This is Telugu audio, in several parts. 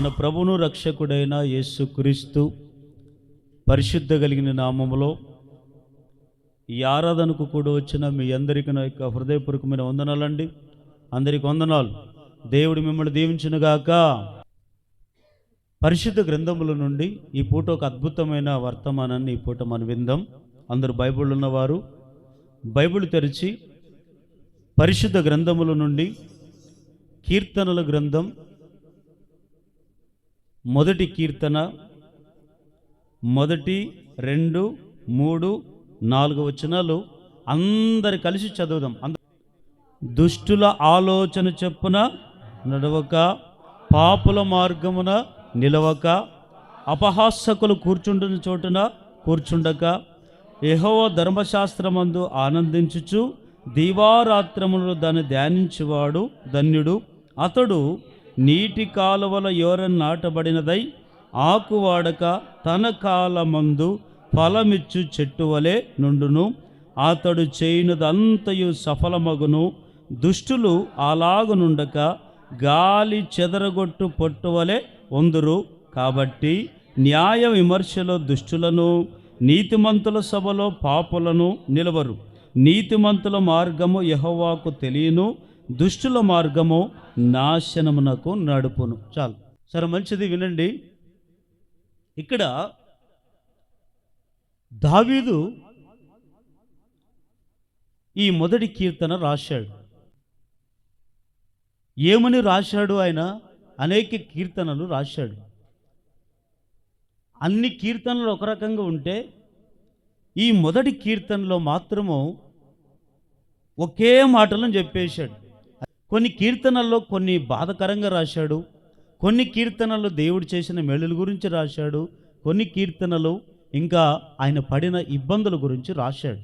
మన ప్రభువును రక్షకుడైన యేసుక్రీస్తు పరిశుద్ధ కలిగిన నామములో ఈ ఆరాధనకు కూడా వచ్చిన మీ అందరికీ నా యొక్క హృదయపూర్వకమైన వందనాలండి. అందరికి వందనాలు. దేవుడు మిమ్మల్ని దీవించునుగాక. పరిశుద్ధ గ్రంథముల నుండి ఈ పూట ఒక అద్భుతమైన వర్తమానాన్ని ఈ పూట మనం విందాం. అందరూ బైబిల్ ఉన్నవారు బైబిల్ తెరిచి పరిశుద్ధ గ్రంథముల నుండి కీర్తనల గ్రంథం మొదటి కీర్తన 1, 2, 3, 4 వచనాలు అందరు కలిసి చదువుదాం. దుష్టుల ఆలోచన చొప్పున నడవక, పాపుల మార్గమున నిలవక, అపహాసకులు కూర్చుంటున్న చోటున కూర్చుండక, యెహోవా ధర్మశాస్త్రమందు ఆనందించుచు దీవారాత్రములు దాన్ని ధ్యానించువాడు ధన్యుడు. అతడు నీటి కాలువల యోరన నాటబడినదై ఆకువాడక తన కాలమందు ఫలమిచ్చు చెట్టు వలె నుండును. అతడు చేయునదంతయు సఫలమగును. దుష్టులు అలాగునుండక గాలి చెదరగొట్టు పొట్టువలె వందురు. కాబట్టి న్యాయ విమర్శలో దుష్టులను, నీతిమంతుల సభలో పాపులను నిలవరు. నీతిమంతుల మార్గము యెహోవాకు తెలియను, దుష్టుల మార్గము నాశనమునకు నడుపును. చాలు సరే, మంచిది వినండి. ఇక్కడ దావీదు ఈ మొదటి కీర్తన రాశాడు. ఏమని రాశాడు? ఆయన అనేక కీర్తనలు రాశాడు. అన్ని కీర్తనలు ఒక రకంగా ఉంటే ఈ మొదటి కీర్తనలో మాత్రము ఒకే మాటలను చెప్పేశాడు. కొన్ని కీర్తనల్లో కొన్ని బాధకరంగా రాశాడు, కొన్ని కీర్తనలు దేవుడు చేసిన మేలుల గురించి రాశాడు, కొన్ని కీర్తనలు ఇంకా ఆయన పడిన ఇబ్బందుల గురించి రాశాడు.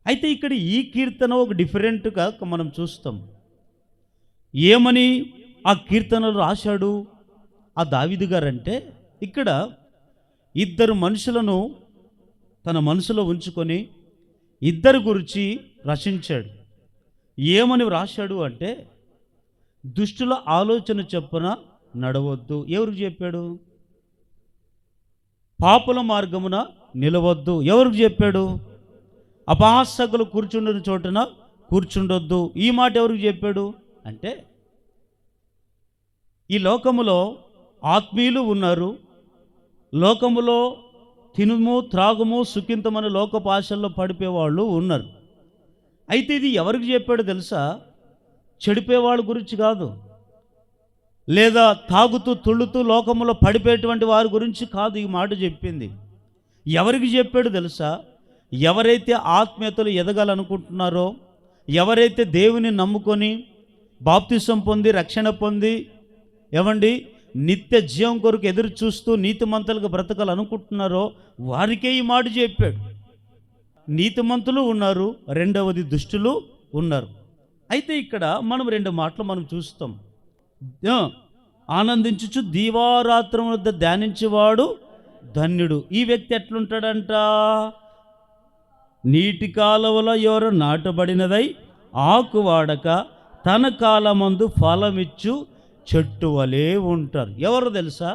అయితే ఇక్కడ ఈ కీర్తన ఒక డిఫరెంట్గా మనం చూస్తాం. ఏమని ఆ కీర్తనలు రాశాడు ఆ దావీదు గారంటే, ఇక్కడ ఇద్దరు మనుషులను తన మనసులో ఉంచుకొని ఇద్దరు గురించి రచించాడు. ఏమని రాశాడు అంటే, దుష్టుల ఆలోచన చొప్పున నడవద్దు. ఎవరికి చెప్పాడు? పాపుల మార్గమున నిలవద్దు. ఎవరికి చెప్పాడు? అపహాసకులు కూర్చుండిన చోటున కూర్చుండొద్దు. ఈ మాట ఎవరికి చెప్పాడు అంటే, ఈ లోకములో ఆత్మీయులు ఉన్నారు, లోకములో తినుము త్రాగుము సుఖింతమని లోకపాశల్లో పడిపోయేవాళ్ళు ఉన్నారు. అయితే ఇది ఎవరికి చెప్పాడు తెలుసా? చెడిపోయేవాళ్ళ గురించి కాదు, లేదా తాగుతూ తుళ్ళుతూ లోకములో పడిపోయేటువంటి వారి గురించి కాదు ఈ మాట చెప్పింది. ఎవరికి చెప్పాడు తెలుసా? ఎవరైతే ఆత్మీయతలు ఎదగాలనుకుంటున్నారో, ఎవరైతే దేవుని నమ్ముకొని బాప్తిసం పొంది రక్షణ పొంది ఏమండి నిత్య జీవం కొరకు ఎదురు చూస్తూ నీతిమంతులుగా బ్రతకాలనుకుంటున్నారో వారికే ఈ మాట చెప్పాడు. నీతిమంతులు ఉన్నారు, రెండవది దుష్టులు ఉన్నారు. అయితే ఇక్కడ మనం రెండు మాటలు మనం చూస్తాం. ఆనందించుచు దీవారాత్రం వద్ద ధ్యానించేవాడు ధన్యుడు. ఈ వ్యక్తి ఎట్లుంటాడంట? నీటి కాలువల యోర నాటబడినదై ఆకువాడక తన కాలమందు ఫలమిచ్చు చెట్టు వలె ఉంటారు. ఎవరు తెలుసా?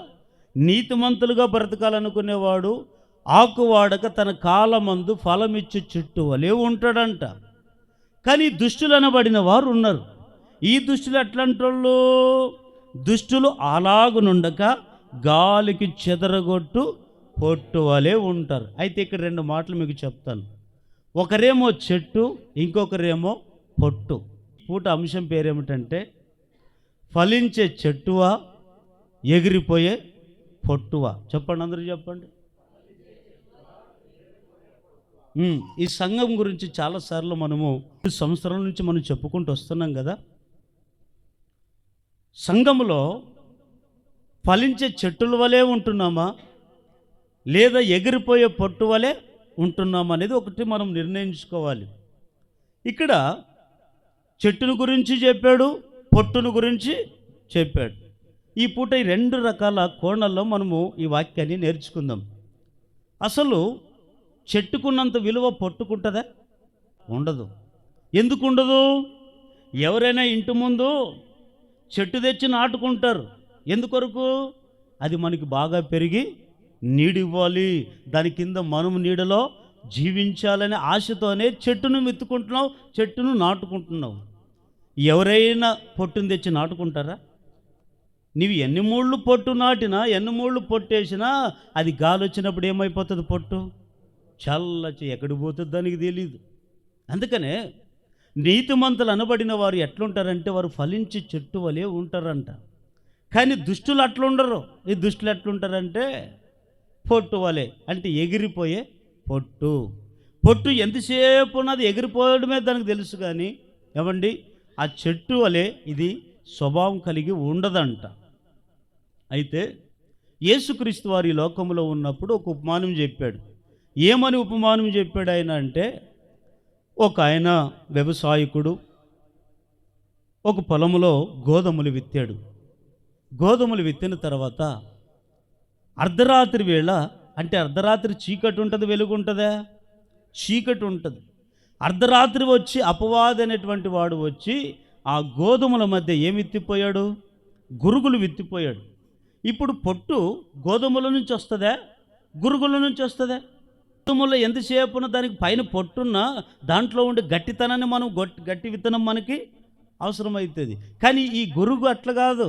నీతిమంతులుగా బ్రతకాలనుకునేవాడు ఆకువాడక తన కాలమందు ఫలమిచ్చు చెట్టు వలె ఉంటాడంట. కానీ దుష్టులు అనబడిన వారు ఉన్నారు. ఈ దుష్టులు ఎట్లాంటోళ్ళు? దుష్టులు అలాగునుండక గాలికి చెదరగొట్టు పొట్టు వలె ఉంటారు. అయితే ఇక్కడ రెండు మాటలు మీకు చెప్తాను. ఒకరేమో చెట్టు, ఇంకొకరేమో పొట్టు. పూట అంశం పేరేమిటంటే, ఫలించే చెట్టువా, ఎగిరిపోయే పొట్టువా? చెప్పండి, అందరూ చెప్పండి. ఈ సంఘం గురించి చాలాసార్లు మనము సంవత్సరాల నుంచి మనం చెప్పుకుంటూ వస్తున్నాం కదా. సంఘములో ఫలించే చెట్టుల వలె ఉంటున్నామా, లేదా ఎగిరిపోయే పొట్టు వలె ఉంటున్నామా అనేది ఒకటి మనం నిర్ణయించుకోవాలి. ఇక్కడ చెట్టును గురించి చెప్పాడు, పొట్టును గురించి చెప్పాడు. ఈ పూట ఈ రెండు రకాల కోణాల్లో మనము ఈ వాక్యాన్ని నేర్చుకుందాం. అసలు చెట్టుకున్నంత విలువ పొట్టుకుంటుందా? ఉండదు. ఎందుకు ఉండదు? ఎవరైనా ఇంటి ముందు చెట్టు తెచ్చి నాటుకుంటారు, ఎందుకొరకు? అది మనకి బాగా పెరిగి నీడివ్వాలి, దాని కింద మనము నీడలో జీవించాలనే ఆశతోనే చెట్టును మెత్తుకుంటున్నావు, చెట్టును నాటుకుంటున్నావు. ఎవరైనా పొట్టును తెచ్చి నాటుకుంటారా? నీవు ఎన్ని మూళ్ళు పొట్టు నాటినా, ఎన్ని మూళ్ళు పొట్టేసినా అది గాలి వచ్చినప్పుడు ఏమైపోతుంది? పొట్టు చల్లచి ఎక్కడికి పోతుంది దానికి తెలీదు. అందుకనే నీతిమంతులు అనబడిన వారు ఎట్లుంటారంటే వారు ఫలించి చెట్టు వలె ఉంటారంట. కానీ దుష్టులు అట్లుండరు. ఈ దుష్టులు ఎట్లుంటారంటే పొట్టు వలె, అంటే ఎగిరిపోయే పొట్టు. పొట్టు ఎంతసేపు ఉన్నది ఎగిరిపోవడమే దానికి తెలుసు, కానీ ఏమండి ఆ చెట్టు వలె ఇది స్వభావం కలిగి ఉండదంట. అయితే యేసుక్రీస్తు వారి లోకంలో ఉన్నప్పుడు ఒక ఉపమానం చెప్పాడు. ఏమని ఉపమానం చెప్పాడు ఆయన అంటే, ఒక ఆయన వ్యవసాయకుడు ఒక పొలంలో గోధుమలు విత్తాడు. గోధుమలు విత్తిన తర్వాత అర్ధరాత్రి వేళ, అంటే అర్ధరాత్రి చీకటి ఉంటుంది, వెలుగు ఉంటుందా? చీకటి ఉంటుంది. అర్ధరాత్రి వచ్చి అపవాది అనేటువంటి వాడు వచ్చి ఆ గోధుమల మధ్య ఏమి విత్తిపోయాడు? గురుగులు విత్తిపోయాడు. ఇప్పుడు పొట్టు గోధుమల నుంచి వస్తుందా, గురుగుల నుంచి వస్తుందా? గోధుమలో ఎంతసేపున దానికి పైన పొట్టున్న దాంట్లో ఉండే గట్టితనాన్ని మనం గట్టి విత్తనం మనకి అవసరమవుతుంది. కానీ ఈ గురుగు అట్లా కాదు,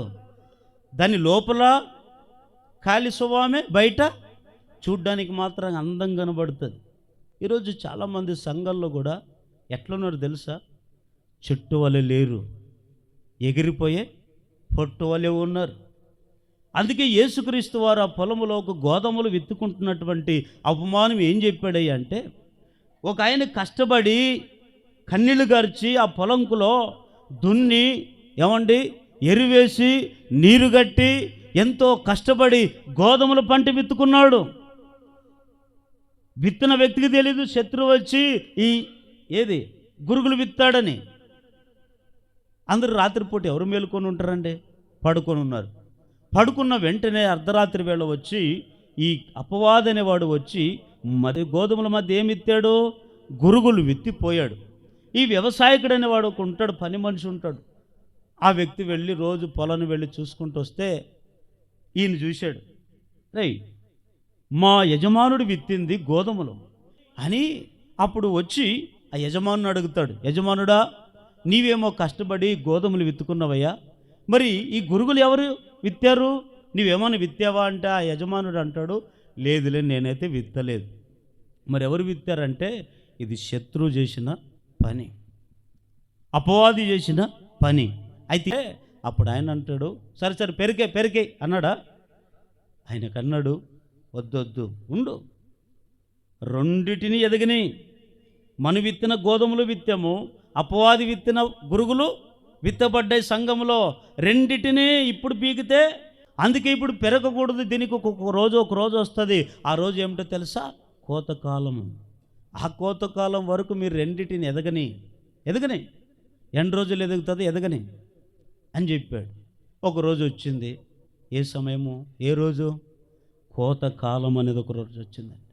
దాని లోపల ఖాళీ స్వభావమే, బయట చూడ్డానికి మాత్రం అందంగా కనబడుతుంది. ఈరోజు చాలామంది సంఘాల్లో కూడా ఎట్లున్నారు తెలుసా? చెట్టు వలె లేరు, ఎగిరిపోయే పొట్టు వలె ఉన్నారు. అందుకే యేసుక్రీస్తు వారు ఆ పొలంలో ఒక గోధుమలు విత్తుకుంటున్నటువంటి ఉపమానం ఏం చెప్పాడయ్య అంటే, ఒక ఆయన కష్టపడి కన్నీళ్లు గార్చి ఆ పొలంకులో దున్ని, ఏమండి ఎరువేసి నీరు గట్టి ఎంతో కష్టపడి గోధుమల పంట విత్తుకున్నాడు. విత్తన వ్యక్తికి తెలీదు శత్రువు వచ్చి ఏది గురుగులు విత్తాడని. అందరూ రాత్రిపూట ఎవరు మేలుకొని ఉంటారండి? పడుకొని ఉన్నారు. పడుకున్న వెంటనే అర్ధరాత్రి వేళ వచ్చి ఈ అపవాది అనేవాడు వచ్చి మరి గోధుమల మధ్య ఏమి విత్తాడు? గురుగులు విత్తిపోయాడు. ఈ వ్యవసాయకుడు అనేవాడు ఒక ఉంటాడు, పని మనిషి ఉంటాడు. ఆ వ్యక్తి వెళ్ళి రోజు పొలాన్ని వెళ్ళి చూసుకుంటూ వస్తే ఈయన చూశాడు, రై మా యజమానుడు విత్తింది గోధుమలు అని. అప్పుడు వచ్చి ఆ యజమానుని అడుగుతాడు, యజమానుడా నీవేమో కష్టపడి గోధుమలు విత్తుకున్నావయ్యా, మరి ఈ గురుగులు ఎవరు విత్తారు? నీవేమన్నా విత్తావా అంటే ఆ యజమానుడు అంటాడు, లేదులే నేనైతే విత్తలేదు. మరి ఎవరు విత్తారంటే, ఇది శత్రువు చేసిన పని, అపవాది చేసిన పని. అయితే అప్పుడు ఆయన అంటాడు, సరే సరే పెరికే అన్నాడా? ఆయనకన్నాడు, వద్దొద్దు ఉండు, రెండిటిని ఎదగని. మన విత్తిన గోధుమలు విత్తాము, అపవాది విత్తిన గురుగులు విత్తబడ్డాయి సంఘంలో. రెండిటిని ఇప్పుడు పీకితే, అందుకే ఇప్పుడు పెరగకూడదు. దీనికి ఒక రోజు వస్తుంది. ఆ రోజు ఏమిటో తెలుసా? కోతకాలం. ఆ కోతకాలం వరకు మీరు రెండిటిని ఎదగని ఎన్ని రోజులు ఎదుగుతుంది? ఎదగని అని చెప్పాడు. ఒక రోజు వచ్చింది. ఏ సమయము? ఏ రోజు? కోతకాలం అనేది ఒక రోజు వచ్చిందండి.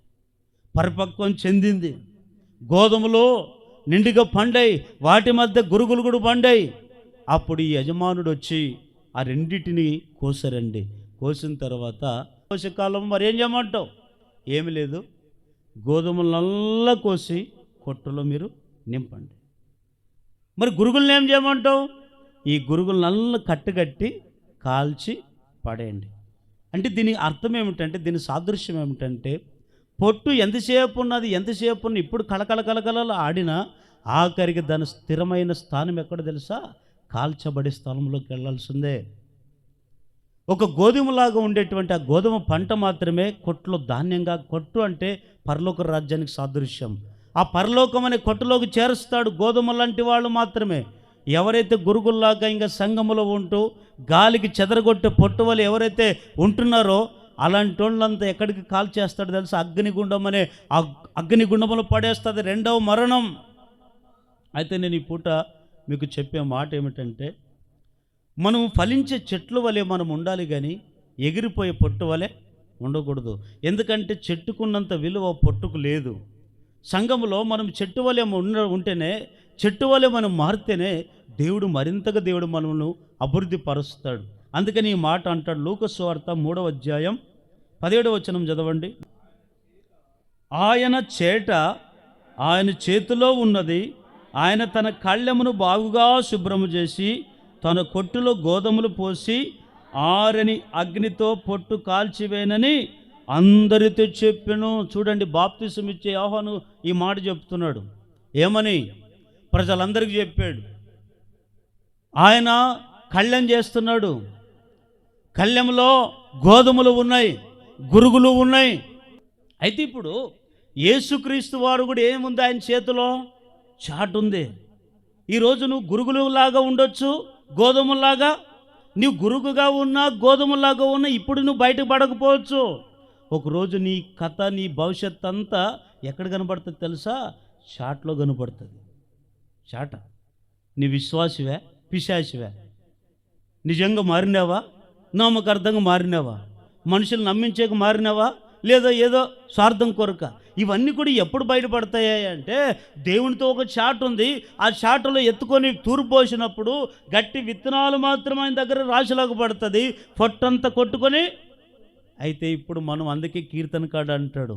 పరిపక్వం చెందింది. గోధుమలు నిండుగా పండాయి, వాటి మధ్య గురుగులు కూడా పండాయి. అప్పుడు ఈ యజమానుడు వచ్చి ఆ రెండింటిని కోసారండి. కోసిన తర్వాత కోసకాలం మరి ఏం చేయమంటావు? ఏమి లేదు, గోధుమలు నల్ల కోసి కొట్టులో మీరు నింపండి. మరి గురుగులను ఏం చేయమంటావు? ఈ గురుగులు నల్ల కట్టుకట్టి కాల్చి పడేయండి. అంటే దీని అర్థం ఏమిటంటే, దీని సాదృశ్యం ఏమిటంటే, పొట్టు ఎంతసేపు ఉన్నది, ఇప్పుడు కళకళ ఆడినా ఆఖరికి దాని స్థిరమైన స్థానం ఎక్కడ తెలుసా? కాల్చబడి స్థలంలోకి వెళ్ళాల్సిందే. ఒక గోధుమలాగా ఉండేటువంటి ఆ గోధుమ పంట మాత్రమే కొట్టులో ధాన్యంగా, కొట్టు అంటే పరలోక రాజ్యానికి సాదృశ్యం. ఆ పరలోకం అనే కొట్టులోకి చేరుస్తాడు గోధుమ లాంటి వాళ్ళు మాత్రమే. ఎవరైతే గురుగుల్లాగా ఇంకా సంఘములో ఉంటూ గాలికి చెదరగొట్టే పొట్టు వల్ల ఎవరైతే ఉంటున్నారో అలాంటి వాళ్ళంతా ఎక్కడికి కాల్ చేస్తాడు తెలుసా? అగ్నిగుండం అనే అగ్నిగుండంలో పడేస్తుంది, రెండవ మరణం. అయితే నేను ఈ పూట మీకు చెప్పే మాట ఏమిటంటే, మనం ఫలించే చెట్ల వలె మనం ఉండాలి, కానీ ఎగిరిపోయే పొట్టు వలె ఉండకూడదు. ఎందుకంటే చెట్టుకున్నంత విలువ పొట్టుకు లేదు. సంఘములో మనం చెట్టు వలె ఉంటేనే, చెట్టు వలె మనం మారితేనే దేవుడు మరింతగా మనల్ని అభివృద్ధి పరుస్తాడు. అందుకని ఈ మాట అంటాడు. లూకా సువార్త 3వ అధ్యాయం 17వ వచనం చదవండి. ఆయన చేట ఆయన చేతిలో ఉన్నది, ఆయన తన కళ్ళెమును బాగుగా శుభ్రము చేసి తన కొట్టులో గోధుమలు పోసి ఆరని అగ్నితో పొట్టు కాల్చివేనని అందరితో చెప్పెను. చూడండి, బాప్తిసం ఇచ్చే యోహాను ఈ మాట చెప్తున్నాడు. ఏమని? ప్రజలందరికీ చెప్పాడు. ఆయన కళ్ళెం చేస్తున్నాడు. కళ్ళెంలో గోధుమలు ఉన్నాయి, గురుగులు ఉన్నాయి. అయితే ఇప్పుడు యేసుక్రీస్తు వారు కూడా ఏముంది ఆయన చేతిలో? చాటు ఉంది. ఈరోజు నువ్వు గురుగులులాగా ఉండొచ్చు, గోధుమలాగా. నీవు గురుగుగా ఉన్నా, గోధుమలాగా ఉన్నా, ఇప్పుడు నువ్వు బయటకు పడకపోవచ్చు. ఒకరోజు నీ కథ, నీ భవిష్యత్ అంతా ఎక్కడ కనపడుతుంది తెలుసా? చాట్లో కనపడుతుంది. చాట. నీ విశ్వాసివే, పిశాసివే? నిజంగా మారినావా? నామకార్థంగా మారినావా? మనుషులు నమ్మించేక మారినావా? లేదా ఏదో స్వార్థం కొరక? ఇవన్నీ కూడా ఎప్పుడు బయటపడతాయి అంటే, దేవునితో ఒక చాట్ ఉంది. ఆ చాటులో ఎత్తుకొని తూర్పు పోసినప్పుడు గట్టి విత్తనాలు మాత్రం ఆయన దగ్గర రాశిలాగా పడుతుంది, పొట్టంతా కొట్టుకొని. అయితే ఇప్పుడు మనం అందుకే కీర్తనకాడు అంటాడు,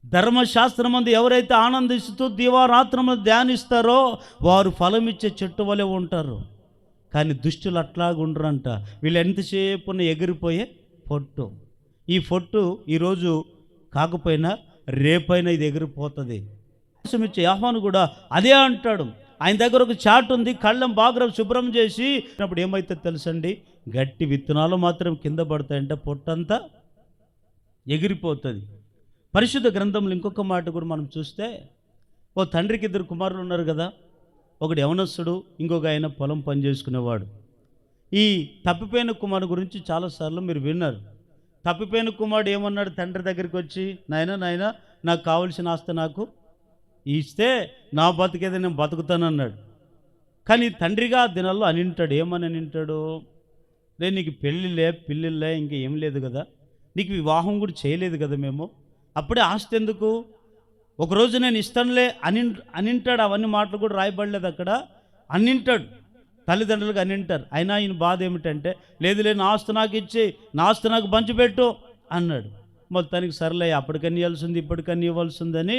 ధర్మశాస్త్రం అందు ఎవరైతే ఆనందిస్తూ దివారాత్రము ధ్యానిస్తారో వారు ఫలమిచ్చే చెట్టు వలె ఉంటారు. కానీ దుష్టులు అట్లాగుండరంట. వీళ్ళు ఎంతసేపు ఎగిరిపోయే పొట్టు. ఈ పొట్టు ఈరోజు కాకపోయినా రేపైనా ఇది ఎగిరిపోతుంది. ఇచ్చే యోహాను కూడా అదే అంటాడు. ఆయన దగ్గర ఒక చాటు ఉంది, కళ్ళం బాగా శుభ్రం చేసి అప్పుడు ఏమైతే తెలుసండి, గట్టి విత్తనాలు మాత్రం కింద పడతాయంటే పొట్టంతా ఎగిరిపోతుంది. పరిశుద్ధ గ్రంథంలో ఇంకొక మాట కూడా మనం చూస్తే, ఓ తండ్రికి 2 కుమారులు ఉన్నారు కదా. ఒకడు యవనస్తుడు, ఇంకొక ఆయన పొలం పని చేసుకునేవాడు. ఈ తప్పిపోయిన కుమారుడు గురించి చాలాసార్లు మీరు విన్నారు. తప్పిపోయిన కుమారుడు ఏమన్నాడు తండ్రి దగ్గరికి వచ్చి, నాయనా నాకు కావలసిన ఆస్తి నాకు ఇస్తే నా బతికేది నేను బతుకుతానన్నాడు. కానీ తండ్రిగా ఆ దినాల్లో అనింటాడు. ఏమని అనింటాడు? నేను నీకు పెళ్ళిలే పిల్లిలే ఇంకా ఏం లేదు కదా, నీకు వివాహం కూడా చేయలేదు కదా మేము, అప్పుడే ఆస్తి ఎందుకు? ఒకరోజు నేను ఇస్తానులే అనింటాడు. అవన్నీ మాటలు కూడా రాయబడలేదు అక్కడ. అనింటాడు, తల్లిదండ్రులకు అనింటారు. అయినా ఈయన బాధ ఏమిటంటే, లేదు నా ఆస్తి నాకు ఇచ్చి, నా ఆస్తి నాకు పంచిపెట్టు అన్నాడు. మొత్తానికి సర్లే, అప్పటికన్నీ ఇవ్వాల్సింది ఇప్పటికన్నీ ఇవ్వాల్సిందని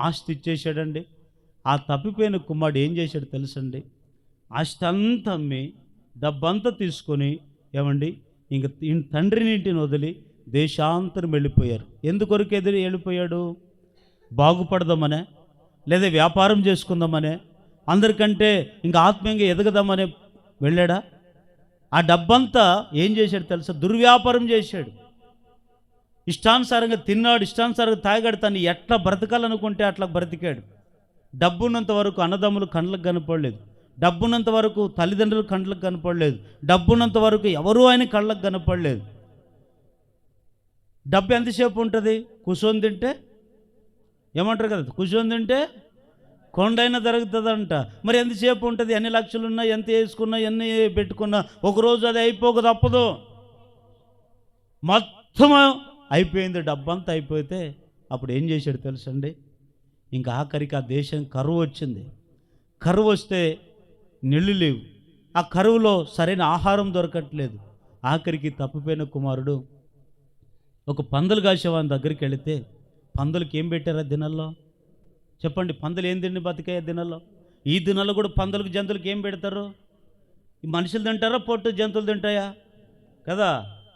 ఆస్తి ఇచ్చేసాడండి. ఆ తప్పిపోయిన కుమారుడు ఏం చేశాడు తెలుసండి? ఆస్తి అంతా అమ్మి డబ్బంతా తీసుకొని ఏమండి ఇంక తండ్రిని ఇంటిని వదిలి దేశాంతరం వెళ్ళిపోయారు. ఎందుకొరకు వెళ్ళిపోయాడు? బాగుపడదామనే, లేదా వ్యాపారం చేసుకుందామనే, అందరికంటే ఇంకా ఆత్మీయంగా ఎదగదామనే వెళ్ళాడా? ఆ డబ్బంతా ఏం చేశాడు తెలుసా? దుర్వ్యాపారం చేశాడు. ఇష్టానుసారంగా తిన్నాడు, ఇష్టానుసారంగా తాగాడు. తను ఎట్లా బ్రతకాలనుకుంటే అట్లా బ్రతికాడు. డబ్బున్నంత వరకు అన్నదమ్ములు కండ్లకు కనపడలేదు, డబ్బున్నంత వరకు తల్లిదండ్రులు కండ్లకు కనపడలేదు, డబ్బున్నంత వరకు ఎవరూ ఆయన కళ్ళకు కనపడలేదు. డబ్బు ఎంతసేపు ఉంటుంది? కూర్చొని తింటే ఏమంటారు కదా, కూర్చొని తింటే కొండైనా జరుగుతుందంట. మరి ఎంతసేపు ఉంటుంది? ఎన్ని లక్షలున్నా, ఎంత వేసుకున్నా, ఎన్ని పెట్టుకున్నా ఒకరోజు అది అయిపోక తప్పదు. మొత్తం అయిపోయింది, డబ్బంతా అయిపోతే అప్పుడు ఏం చేశాడు తెలుసండి? ఇంకా ఆఖరికి ఆ దేశం కరువు వచ్చింది. కరువు వస్తే నీళ్ళు లేవు, ఆ కరువులో సరైన ఆహారం దొరకట్లేదు. ఆఖరికి తప్పిపోయిన కుమారుడు ఒక పందులు కాసేవాని దగ్గరికి వెళితే, పందులకి ఏం పెట్టారు ఆ దినాల్లో చెప్పండి? పందులు ఏం తిండి బతికాయి ఆ దినాల్లో? ఈ దినాల్లో కూడా పందులకు జంతువులకి ఏం పెడతారు? ఈ మనుషులు తింటారా, పొట్టు జంతువులు తింటాయా? కదా,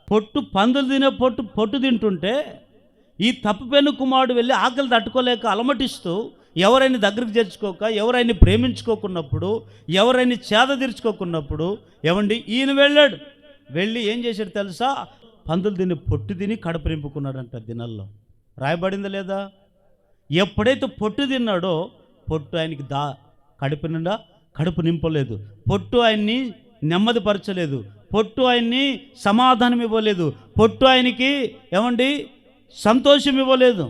పొట్టు పందులు తినే పొట్టు తింటుంటే ఈ తప్పిపోయిన కుమారుడు వెళ్ళి ఆకలి తట్టుకోలేక అలమటిస్తూ, ఎవరైనా దగ్గరికి చేర్చుకోక, ఎవరైనా ప్రేమించుకోకున్నప్పుడు, ఎవరైనా చేద తీర్చుకోకున్నప్పుడు ఏమండి ఈయన వెళ్ళాడు. వెళ్ళి ఏం చేశాడు తెలుసా? పందులు తిని పొట్టు తిని కడుపు నింపుకున్నాడంట. దినాల్లో రాయబడిందా లేదా? ఎప్పుడైతే పొట్టు తిన్నాడో పొట్టు ఆయనకి కడుపు నిండా కడుపు నింపలేదు, పొట్టు ఆయన్ని నెమ్మదిపరచలేదు, పొట్టు ఆయన్ని సమాధానం ఇవ్వలేదు, పొట్టు ఆయనకి ఏమండి సంతోషం ఇవ్వలేదు.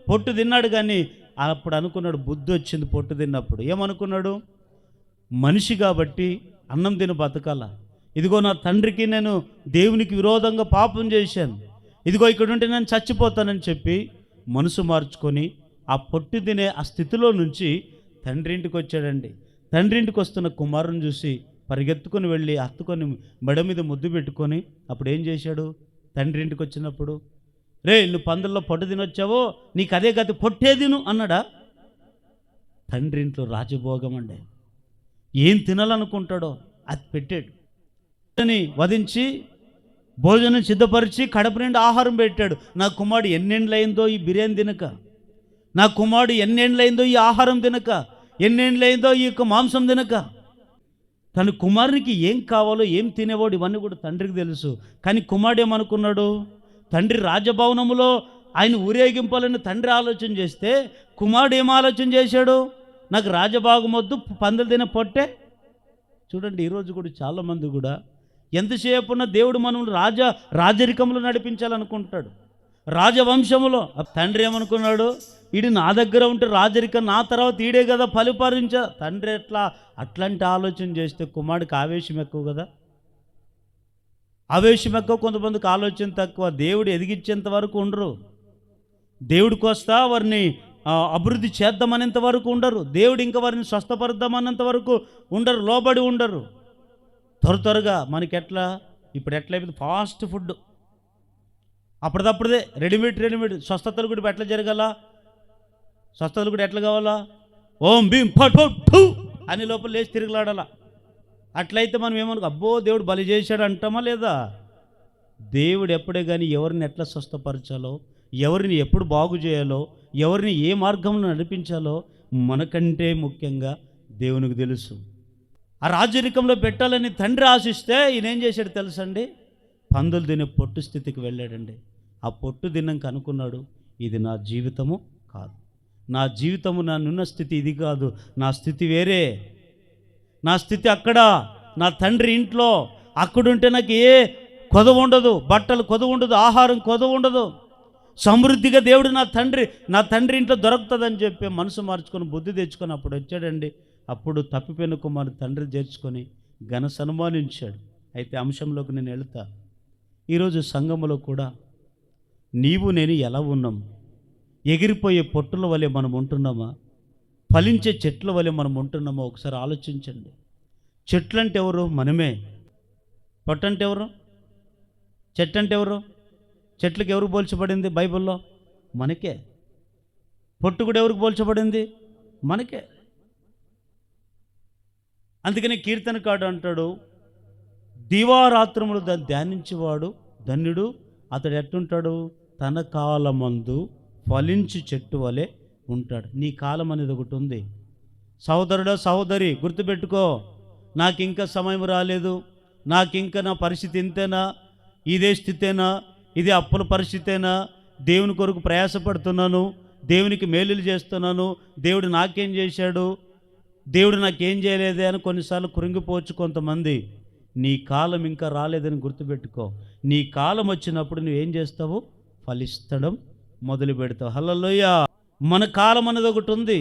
పొట్టు తిన్నాడు కానీ అప్పుడు అనుకున్నాడు, బుద్ధి వచ్చింది పొట్టు తిన్నప్పుడు. ఏమనుకున్నాడు? మనిషి కాబట్టి అన్నం తిని బతకాల, ఇదిగో నా తండ్రికి నేను దేవునికి విరోధంగా పాపం చేశాను, ఇదిగో ఇక్కడ ఉంటే నేను చచ్చిపోతానని చెప్పి మనసు మార్చుకొని ఆ పొట్టు తినే ఆ స్థితిలో నుంచి తండ్రి ఇంటికి వచ్చాడండి. తండ్రి ఇంటికి వస్తున్న కుమారుని చూసి పరిగెత్తుకొని వెళ్ళి హత్తుకొని మెడ మీద ముద్దు పెట్టుకొని అప్పుడు ఏం చేశాడు? తండ్రి ఇంటికి వచ్చినప్పుడు, రే నువ్వు పందుల్లో పొట్టు తినొచ్చావో నీకు అదే గతి, పొట్టే తిను అన్నాడా? తండ్రి ఇంట్లో రాజభోగం అండి. ఏం తినాలనుకుంటాడో అది పెట్టాడు. వధించి భోజనం సిద్ధపరిచి కడుపు నిండా ఆహారం పెట్టాడు. నా కుమారుడు ఎన్నేండ్లయిందో ఈ బిర్యానీ తినక, నా కుమారుడు ఎన్నేండ్లయిందో ఈ ఆహారం తినక, ఎన్నేండ్లయిందో ఈ యొక్క మాంసం తినక. తన కుమారునికి ఏం కావాలో, ఏం తినేవాడు ఇవన్నీ కూడా తండ్రికి తెలుసు. కానీ కుమారుడు ఏమనుకున్నాడు? తండ్రి రాజభవనములో ఆయన ఊరేగింపాలని తండ్రి ఆలోచన చేస్తే కుమారుడు ఏం ఆలోచన చేశాడు? నాకు రాజభాగం వద్దు, పందులు తినే పొట్టే. చూడండి, ఈరోజు కూడా చాలామంది కూడా ఎంతసేపు ఉన్న దేవుడు మనం రాజరికంలో నడిపించాలనుకుంటాడు, రాజవంశములో. తండ్రి ఏమనుకున్నాడు? ఈడు నా దగ్గర ఉంటే రాజరికం, నా తర్వాత ఈడే కదా తండ్రి అట్లాంటి ఆలోచన చేస్తే కుమారుడికి ఆవేశం ఎక్కువ కదా. ఆవేశం ఎక్కువ, కొంతమందికి ఆలోచన తక్కువ. దేవుడు ఎదిగించేంత వరకు ఉండరు, దేవుడికి వస్తా వారిని అభివృద్ధి చేద్దామనేంత వరకు ఉండరు, దేవుడు ఇంకా వారిని స్వస్థపరుద్దామన్నంత వరకు ఉండరు, లోబడి ఉండరు. త్వరగా మనకి ఇప్పుడు ఎట్లయిపోయింది? ఫాస్ట్ ఫుడ్, అప్పటిదప్పుడే రెడీమేడ్. స్వస్థతలు కూడా ఎట్లా జరగాల? స్వస్థతలు కూడా ఎట్లా కావాలా? ఓం భీం ఫట్ ఫట్ అని లోపల లేచి తిరుగులాడాల. అట్లయితే మనం ఏమనుకో, అబ్బో దేవుడు బలి చేశాడు అంటామా లేదా? దేవుడు ఎప్పుడే కానీ ఎవరిని ఎట్లా స్వస్థపరచాలో, ఎవరిని ఎప్పుడు బాగు చేయాలో, ఎవరిని ఏ మార్గంలో నడిపించాలో మనకంటే ముఖ్యంగా దేవునికి తెలుసు. ఆ రాజరికంలో పెట్టాలని తండ్రి ఆశిస్తే ఈయన ఏం చేశాడు తెలుసండి? పందులు తినే పొట్టు స్థితికి వెళ్ళాడండి. ఆ పొట్టు తిన్నాక అనుకున్నాడు, ఇది నా జీవితము కాదు, నా జీవితము, నానున్న స్థితి ఇది కాదు, నా స్థితి వేరే, నా స్థితి అక్కడ, నా తండ్రి ఇంట్లో. అక్కడుంటే నాకు ఏ కొదవ ఉండదు, బట్టలు కొదవ ఉండదు, ఆహారం కొదవ ఉండదు, సమృద్ధిగా దేవుడు నా తండ్రి ఇంట్లో దొరుకుతుందని చెప్పి మనసు మార్చుకొని బుద్ధి తెచ్చుకొని అప్పుడు వచ్చాడండి. అప్పుడు తప్పిపోయిన కుమారుడు తండ్రి చేర్చుకొని ఘన సన్మానించాడు. అయితే అంశంలోకి నేను వెళుతా. ఈరోజు సంఘములో కూడా నీవు నేను ఎలా ఉన్నాం? ఎగిరిపోయే పొట్టుల వలె మనం ఉంటున్నామా? ఫలించే చెట్ల వలె మనం ఉంటున్నామా? ఒకసారి ఆలోచించండి. చెట్లు అంటే ఎవరు? మనమే. పొట్టు అంటే ఎవరు? చెట్టు అంటే ఎవరు? చెట్లకు ఎవరికి పోల్చబడింది బైబిల్లో? మనకే. పొట్టు కూడా ఎవరికి పోల్చబడింది? మనకే. అందుకని కీర్తనకాడు అంటాడు, దివారాత్రములు ధ్యానించేవాడు ధన్యుడు, అతడు ఎట్టుంటాడు? తన కాలమందు ఫలించి చెట్టు వలె ఉంటాడు. నీ కాలం అనేది ఒకటి ఉంది. సహోదరుడా సహోదరి, గుర్తుపెట్టుకో, నాకు ఇంకా సమయం రాలేదు, నాకు ఇంకా నా పరిస్థితి ఇంతేనా, ఇదే స్థితేనా, ఇది అప్పుల పరిస్థితేనా, దేవుని కొరకు ప్రయాసపడుతున్నాను, దేవునికి మేలులు చేస్తున్నాను, దేవుడు నాకేం చేశాడు, దేవుడు నాకేం చేయలేదే అని కొన్నిసార్లు కృంగిపోవచ్చు కొంతమంది. నీ కాలం ఇంకా రాలేదని గుర్తుపెట్టుకో. నీ కాలం వచ్చినప్పుడు నువ్వేం చేస్తావు? ఫలిస్తడం మొదలు పెడతావు. హల్లెలూయా. మన కాలం అనేది ఒకటి ఉంది.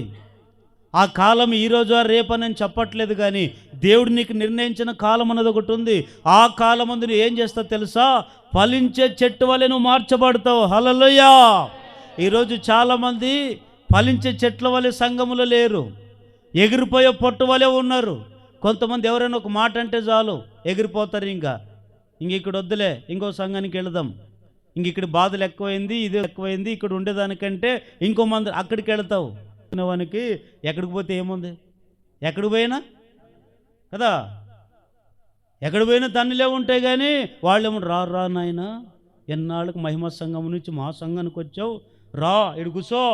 ఆ కాలం ఈరోజు రేపని చెప్పట్లేదు, కానీ దేవుడు నీకు నిర్ణయించిన కాలం అనేది ఒకటి ఉంది. ఆ కాలం ముందు నువ్వు ఏం చేస్తావు తెలుసా? ఫలించే చెట్టు వలె నువ్వు మార్చబడతావు. హల్లెలూయా. ఈరోజు చాలామంది ఫలించే చెట్ల వలె సంఘములో లేరు, ఎగిరిపోయే పొట్టు వలె ఉన్నారు. కొంతమంది ఎవరైనా ఒక మాట అంటే చాలు ఎగిరిపోతారు. ఇంకా ఇక్కడ వద్దులే, ఇంకో సంఘానికి వెళదాం, ఇక్కడ బాధలు ఎక్కువైంది, ఇది ఎక్కువైంది, ఇక్కడ ఉండేదానికంటే ఇంకో మంది అక్కడికి వెళతావు. వానికి ఎక్కడికి పోతే ఏముంది? ఎక్కడికి పోయినా కదా, ఎక్కడికి పోయినా తన్నులే ఉంటాయి. కానీ వాళ్ళేమో రా నాయన, ఎన్నాళ్ళకు మహిమ సంఘం నుంచి మా సంఘానికి వచ్చావు, రా ఇడు కూసో,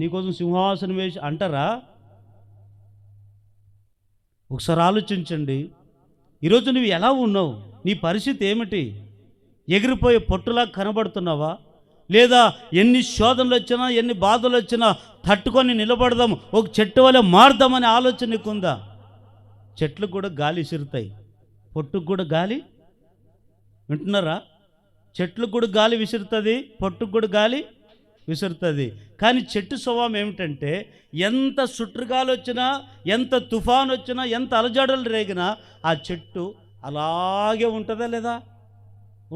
నీకోసం సింహాసనం వేసి అంటారా? ఒకసారి ఆలోచించండి. ఈరోజు నువ్వు ఎలా ఉన్నావు? నీ పరిస్థితి ఏమిటి? ఎగిరిపోయే పొట్టులా కనబడుతున్నావా? లేదా ఎన్ని శోధనలు వచ్చినా, ఎన్ని బాధలు వచ్చినా తట్టుకొని నిలబడదాం, ఒక చెట్టు వలె మారుదామనే ఆలోచన నీకుందా? చెట్లు కూడా గాలి విసురుతాయి, పొట్టుకు కూడా గాలి, వింటున్నారా? చెట్లకు కూడా గాలి విసురుతుంది, పొట్టుకు కూడా గాలి విసురుతుంది. కానీ చెట్టు స్వభావం ఏమిటంటే, ఎంత సుట్రుగాలు వచ్చినా, ఎంత తుఫాను వచ్చినా, ఎంత అలజడలు రేగినా ఆ చెట్టు అలాగే ఉంటుందా లేదా?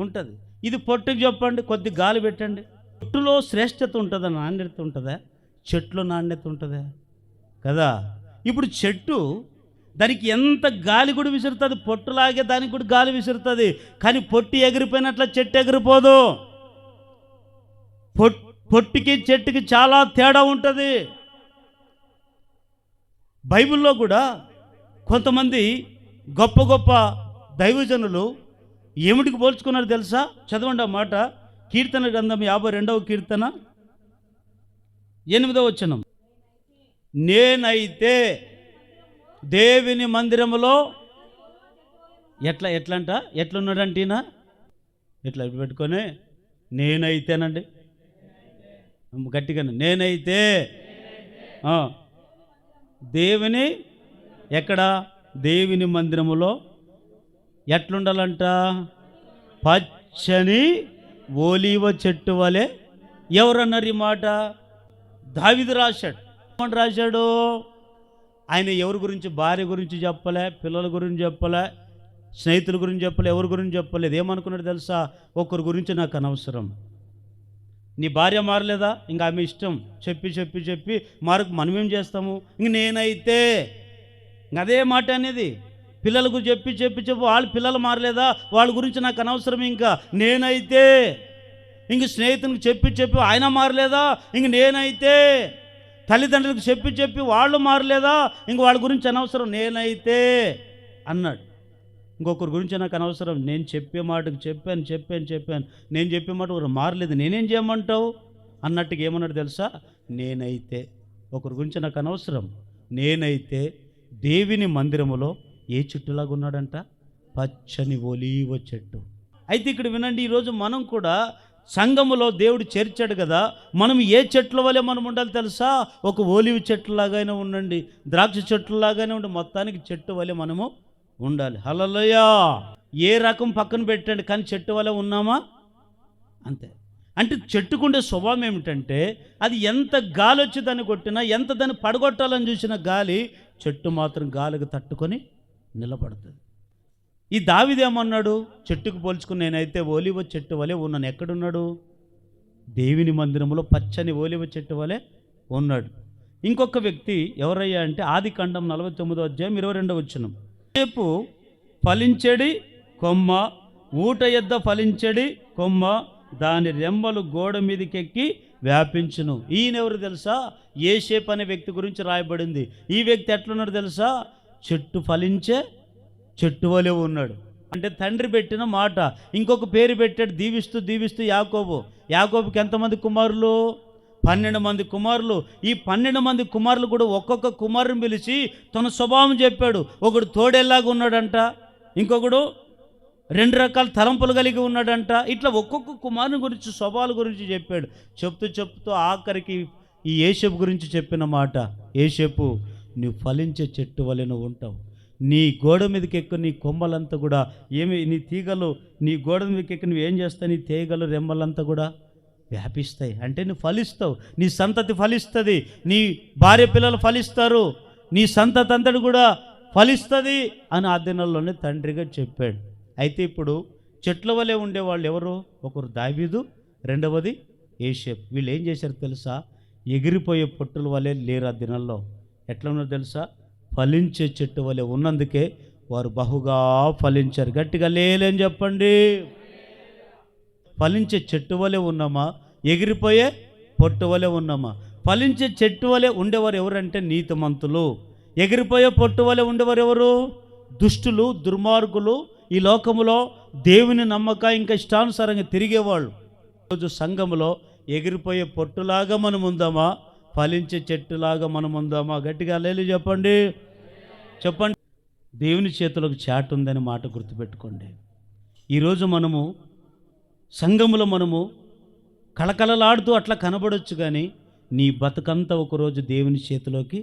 ఉంటుంది. ఇది పొట్టుకు చెప్పండి, కొద్ది గాలి పెట్టండి, పొట్టులో శ్రేష్టత ఉంటుందా, నాణ్యత ఉంటుందా? చెట్లో నాణ్యత ఉంటుందా? కదా. ఇప్పుడు చెట్టు దానికి ఎంత గాలి కూడా విసురుతుంది, పొట్టులాగే దానికి కూడా గాలి విసురుతుంది. కానీ పొట్టి ఎగిరిపోయినట్ల చెట్టు ఎగిరిపోదు. పొట్టికి చెట్టుకి చాలా తేడా ఉంటుంది. బైబిల్లో కూడా కొంతమంది గొప్ప గొప్ప దైవజనులు ఏమిటికి పోల్చుకున్నారు తెలుసా? చదవండి ఆ మాట. కీర్తన గ్రంథం 52వ కీర్తన 8వ వచనం. నేనైతే దేవుని మందిరములో ఎట్లున్నాడంటీనా? ఎట్లా పెట్టుకొని నేనైతేనండి గట్టిగా, నేనైతే దేవుని దేవుని మందిరములో ఎట్లుండాలంట? పచ్చని ఓలీవ చెట్టు వలె. ఎవరన్నారు ఈ మాట? దావీదు రాశాడు. ఆయన ఎవరి గురించి? భార్య గురించి చెప్పలే, పిల్లల గురించి చెప్పలే, స్నేహితుల గురించి చెప్పలే, ఎవరి గురించి చెప్పలేదు. ఏమనుకున్నాడు తెలుసా? ఒకరి గురించి నాకు అనవసరం. నీ భార్య మారలేదా? ఇంకా ఆమె ఇష్టం. చెప్పి మనమేం చేస్తాము? ఇంక నేనైతే అదే మాట అనేది. పిల్లలకు చెప్పి వాళ్ళ పిల్లలు మారలేదా? వాళ్ళ గురించి నాకు అనవసరం. ఇంకా నేనైతే. ఇంక స్నేహితునికి చెప్పి ఆయన మారలేదా? ఇంక నేనైతే. తల్లిదండ్రులకు చెప్పి వాళ్ళు మారలేదా? ఇంక వాళ్ళ గురించి అనవసరం, నేనైతే అన్నాడు. ఇంకొకరి గురించి నాకు అనవసరం. నేను చెప్పే మాటకు చెప్పాను. నేను చెప్పే మాట ఒకరు మారలేదు, నేనేం చేయమంటావు అన్నట్టుగా ఏమన్నాడు తెలుసా? నేనైతే. ఒకరి గురించి నాకు అనవసరం. నేనైతే దేవుని మందిరములో ఏ చెట్టులాగా ఉన్నాడంట? పచ్చని ఒలీవ చెట్టు. అయితే ఇక్కడ వినండి, ఈరోజు మనం కూడా సంఘములో దేవుడు చేర్చాడు కదా, మనం ఏ చెట్ల వల్లే మనం ఉండాలి తెలుసా? ఒక ఓలివ చెట్టులాగానే ఉండండి, ద్రాక్ష చెట్టులాగానే ఉండి, మొత్తానికి చెట్టు వల్లే మనము ఉండాలి. హల్లెలూయా. ఏ రకం పక్కన పెట్టండి, కానీ చెట్టు వల్లే ఉన్నామా? అంతే. అంటే చెట్టుకుండే స్వభావం ఏమిటంటే, అది ఎంత గాలి వచ్చి దాన్ని కొట్టినా, ఎంత దాన్ని పడగొట్టాలని చూసిన గాలి, చెట్టు మాత్రం గాలికి తట్టుకొని నిలబడుతుంది. ఈ దావీదేమన్నాడు? చెట్టుకు పోల్చుకుని నేనైతే ఓలివ చెట్టు వలె ఉన్నాను. ఎక్కడున్నాడు? దేవుని మందిరంలో పచ్చని ఓలివ చెట్టు వలె ఉన్నాడు. ఇంకొక వ్యక్తి ఎవరయ్యా అంటే ఆదికాండం 49వ అధ్యాయం 22వ వచనం. రేపు ఫలించెడి కొమ్మ, ఊట యొద్ద ఫలించెడి కొమ్మ, దాని రెమ్మలు గోడ మీదకెక్కి వ్యాపించును. ఈయనెవరు తెలుసా? యోసేపు అనే వ్యక్తి గురించి రాయబడింది. ఈ వ్యక్తి ఎట్లున్నాడు తెలుసా? చెట్టు ఫలించే చెట్టు వలె ఉన్నాడు. అంటే తండ్రి పెట్టిన మాట. ఇంకొక పేరు పెట్టాడు, దీవిస్తూ యాకోబుకి ఎంతమంది కుమారులు? 12 మంది కుమారులు. ఈ 12 మంది కుమారులు కూడా ఒక్కొక్క కుమారుని పిలిచి తన స్వభావం చెప్పాడు. ఒకడు తోడేలాగా ఉన్నాడంట, ఇంకొకడు 2 రకాల తలంపులు కలిగి ఉన్నాడంట. ఇట్లా ఒక్కొక్క కుమారుని గురించి, స్వభావాల గురించి చెప్పాడు. చెప్తూ ఆఖరికి ఈ యోసేపు గురించి చెప్పిన మాట, యోసేపు నువ్వు ఫలించే చెట్టు వలె నువ్వు ఉంటావు. నీ గోడ మీదకి ఎక్కువ నీ కొమ్మలంతా కూడా నీ తీగలు, నీ గోడ మీదకి ఎక్కువ నువ్వు ఏం చేస్తావు? నీ తీగలు రెమ్మలంతా కూడా వ్యాపిస్తాయి. అంటే నువ్వు ఫలిస్తావు, నీ సంతతి ఫలిస్తుంది, నీ భార్య పిల్లలు ఫలిస్తారు, నీ సంతతి అంతటి కూడా ఫలిస్తుంది అని ఆ దినాల్లోనే తండ్రిగా చెప్పాడు. అయితే ఇప్పుడు చెట్ల వలె ఉండేవాళ్ళు ఎవరు? ఒకరు దావీదు, రెండవది యోసేపు. వీళ్ళు ఏం చేశారు తెలుసా? ఎగిరిపోయే పొట్టుల వలె లేరు ఆ దినాల్లో. ఎట్లా ఉన్నారో తెలుసా? ఫలించే చెట్టు వలె ఉన్నందుకే వారు బహుగా ఫలించారు. గట్టిగా లేలేని చెప్పండి. ఫలించే చెట్టు వలె ఉన్నామా? ఎగిరిపోయే పొట్టు వలె ఉన్నామా? ఫలించే చెట్టు వలె ఉండేవారు ఎవరంటే నీతిమంతులు. ఎగిరిపోయే పొట్టు వలె ఉండేవారు ఎవరు? దుష్టులు, దుర్మార్గులు, ఈ లోకములో దేవుని నమ్మక ఇంకా ఇష్టానుసారంగా తిరిగేవాళ్ళు. ఈరోజు సంఘములో ఎగిరిపోయే పొట్టులాగా మనం ఉందామా? ఫలించే చెట్టులాగా మనం ఉందామా? గట్టిగా లేలు చెప్పండి. దేవుని చేతులకు చాటు ఉందని మాట గుర్తుపెట్టుకోండి. ఈరోజు మనము సంఘములో మనము కళకళలాడుతూ అట్లా కనబడొచ్చు, కానీ నీ బతుకంతా ఒకరోజు దేవుని చేతిలోకి,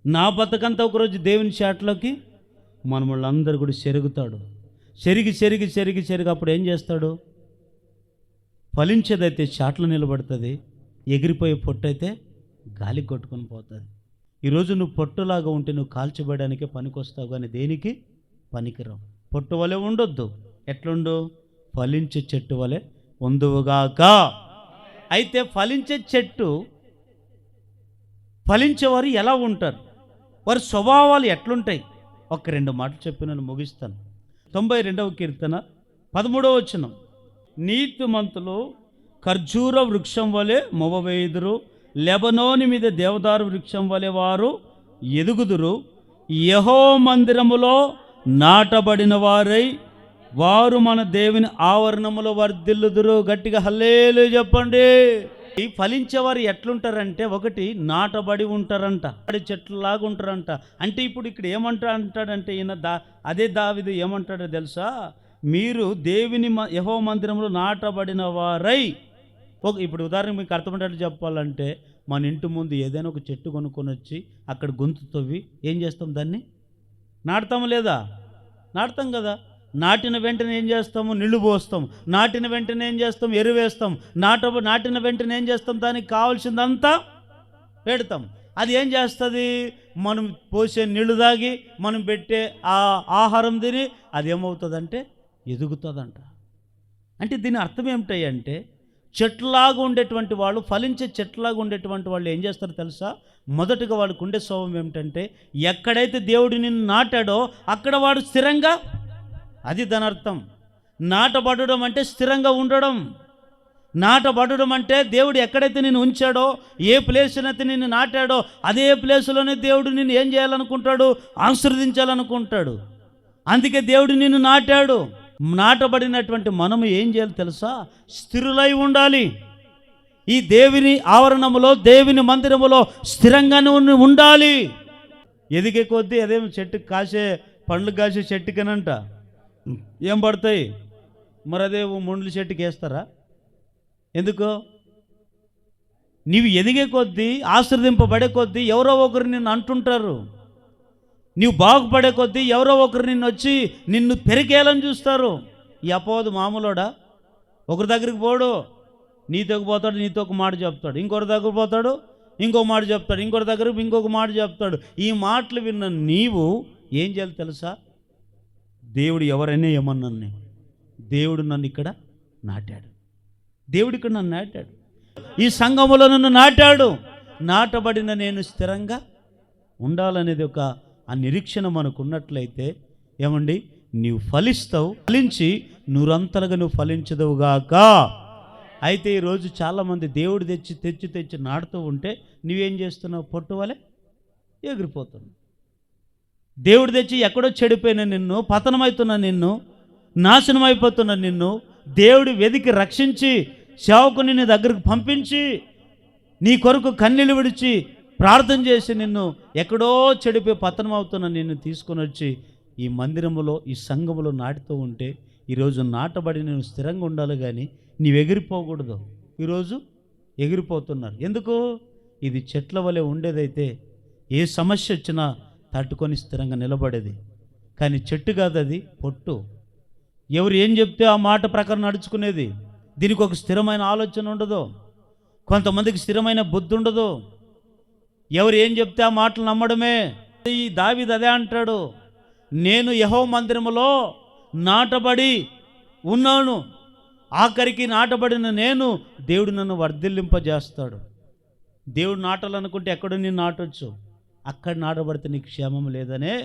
నా బతుకంతా ఒకరోజు దేవుని చాటులోకి మనములందరూ కూడా చెరుగుతాడు. చెరిగి అప్పుడు ఏం చేస్తాడు? ఫలించేదైతే చాట్లు నిలబడుతుంది, ఎగిరిపోయే పొట్టు అయితే గాలి కొట్టుకొని పోతుంది. ఈరోజు నువ్వు పొట్టులాగా ఉంటే నువ్వు కాల్చబడడానికే పనికొస్తావు, కానీ దేనికి పనికిరావు. పొట్టు వలె ఉండొద్దు. ఎట్లుండు? ఫలించే చెట్టు వలె ఉందువుగాక. అయితే ఫలించే చెట్టు, ఫలించేవారు ఎలా ఉంటారు? వారి స్వభావాలు ఎట్లుంటాయి? ఒక 2 మాటలు చెప్పి నేను ముగిస్తాను. 92వ కీర్తన 13వ వచనం. నీతిమంతులు ఖర్జూర వృక్షం వలె మొవ్వవేయుదురు, లెబనోని మీద దేవదారు వృక్షం వలె వారు ఎదుగుదురు. యెహోవా మందిరములో నాటబడిన వారై వారు మన దేవుని ఆవరణములో వర్ధిల్లుదురు. గట్టిగా హల్లేలూయా చెప్పండి. ఈ ఫలించేవారు ఎట్లుంటారంటే, ఒకటి నాటబడి ఉంటారంట, చెట్లులాగా ఉంటారంట. అంటే ఇప్పుడు ఇక్కడ అంటాడంటే ఈయన అదే దావీదు ఏమంటాడో తెలుసా? మీరు దేవుని యెహోవా మందిరంలో నాటబడిన వారై. ఇప్పుడు ఉదాహరణ మీకు అర్థమయ్యేటట్టు చెప్పాలంటే, మన ఇంటి ముందు ఏదైనా ఒక చెట్టు కొనుక్కొని వచ్చి అక్కడ గొంతు తవ్వి ఏం చేస్తాం? దాన్ని నాటుతాము లేదా? నాటుతాం కదా. నాటిన వెంటనే ఏం చేస్తాము? నీళ్లు పోస్తాం. నాటిన వెంటనే ఏం చేస్తాం? ఎరువేస్తాం. నాటిన వెంటనే ఏం చేస్తాం? దానికి కావాల్సిందంతా పెడతాం. అది ఏం చేస్తుంది? మనం పోసే నీళ్లు తాగి మనం పెట్టే ఆ ఆహారం తిని అది ఏమవుతుందంటే ఎదుగుతుందంట. అంటే దీని అర్థం ఏమిటంటే, చెట్లాగా ఉండేటువంటి వాళ్ళు, ఫలించే చెట్లాగా ఉండేటువంటి వాళ్ళు ఏం చేస్తారో తెలుసా? మొదటగా వాళ్ళకు ఉండే స్వభావం ఏమిటంటే, ఎక్కడైతే దేవుడు నిన్ను నాటాడో అక్కడ వాడు స్థిరంగా, అది దాని అర్థం. నాటబడడం అంటే స్థిరంగా ఉండడం. నాటబడడం అంటే దేవుడు ఎక్కడైతే నిన్ను ఉంచాడో, ఏ ప్లేస్నైతే నిన్ను నాటాడో అదే ప్లేసులోనే దేవుడు నిన్ను ఏం చేయాలనుకుంటాడు? ఆశీర్వదించాలనుకుంటాడు. అందుకే దేవుడు నిన్ను నాటాడు. నాటబడినటువంటి మనము ఏం చేయాలి తెలుసా? స్థిరులై ఉండాలి. ఈ దేవుని ఆవరణములో, దేవుని మందిరములో స్థిరంగానే ఉండాలి. ఎదిగే కొద్దీ అదేం చెట్టు కాసే పండ్లు కాసే చెట్టుకేనంట ఏం పడతాయి? మరి అదే ముండ్ల చెట్టుకి వేస్తారా? ఎందుకు? నీవు ఎదిగే కొద్దీ, ఆశీర్వదింపబడే కొద్దీ ఎవరో ఒకరు నిన్ను అంటుంటారు. నీవు బాగుపడే కొద్దీ ఎవరో ఒకరు నిన్ను వచ్చి నిన్ను పెరికేయాలని చూస్తారు. ఈ అపవాదు మామూలోడా? ఒకరి దగ్గరికి పోడు, నీతోకి పోతాడు, నీతో ఒక మాట చెప్తాడు. ఇంకొకరి దగ్గర పోతాడు, ఇంకో మాట చెప్తాడు. ఇంకొకరి దగ్గర ఇంకొక మాట చెప్తాడు. ఈ మాటలు విన్న నీవు ఏం చేయాలి తెలుసా? దేవుడు ఎవరైనా ఏమన్నాను, దేవుడు నన్ను ఇక్కడ నాటాడు. దేవుడు ఇక్కడ నన్ను నాటాడు. ఈ సంఘములో నన్ను నాటాడు. నాటబడిన నేను స్థిరంగా ఉండాలనేది ఒక ఆ నిరీక్షణ మనకు ఉన్నట్లయితే ఏమండి, నీవు ఫలిస్తావు. ఫలించి నూరంతలుగా నువ్వు ఫలించదువుగాక. అయితే ఈరోజు చాలామంది దేవుడు తెచ్చి నాటుతూ ఉంటే నువ్వేం చేస్తున్నావు? పొట్టువలే ఎగిరిపోతున్నావు. దేవుడు తెచ్చి ఎక్కడో చెడిపోయిన నిన్ను, పతనమవుతున్న నిన్ను, నాశనం అయిపోతున్న నిన్ను దేవుడు వెదికి రక్షించి సేవకుని నీ దగ్గరకు పంపించి నీ కొరకు కన్నీళ్ళు విడిచి ప్రార్థన చేసి నిన్ను ఎక్కడో చెడిపోయి పతనం అవుతున్న నిన్ను తీసుకొని వచ్చి ఈ మందిరములో, ఈ సంఘములో నాటుతూ ఉంటే ఈరోజు నాటబడి నేను స్థిరంగా ఉండాలి, కానీ నీవు ఎగిరిపోకూడదు. ఈరోజు ఎగిరిపోతున్నారు. ఎందుకు? ఇది చెట్ల వలె ఉండేదైతే ఏ సమస్య వచ్చినా తట్టుకొని స్థిరంగా నిలబడేది. కానీ చెట్టు కాదు, అది పొట్టు. ఎవరు ఏం చెప్తే ఆ మాట ప్రకారం నడుచుకునేది. దీనికి ఒక స్థిరమైన ఆలోచన ఉండదు. కొంతమందికి స్థిరమైన బుద్ధి ఉండదు. ఎవరు ఏం చెప్తే ఆ మాటలు నమ్మడమే. ఈ దావీదు అదే అంటాడు, నేను యెహోవా మందిరములో నాటబడి ఉన్నాను. ఆఖరికి నాటబడిన నేను దేవుడు నన్ను వర్ధిల్లింపజేస్తాడు. దేవుడు నాటాలనుకుంటే ఎక్కడ నేను నాటొచ్చు, అక్కడ నాటబడితే నీకు క్షేమం లేదనే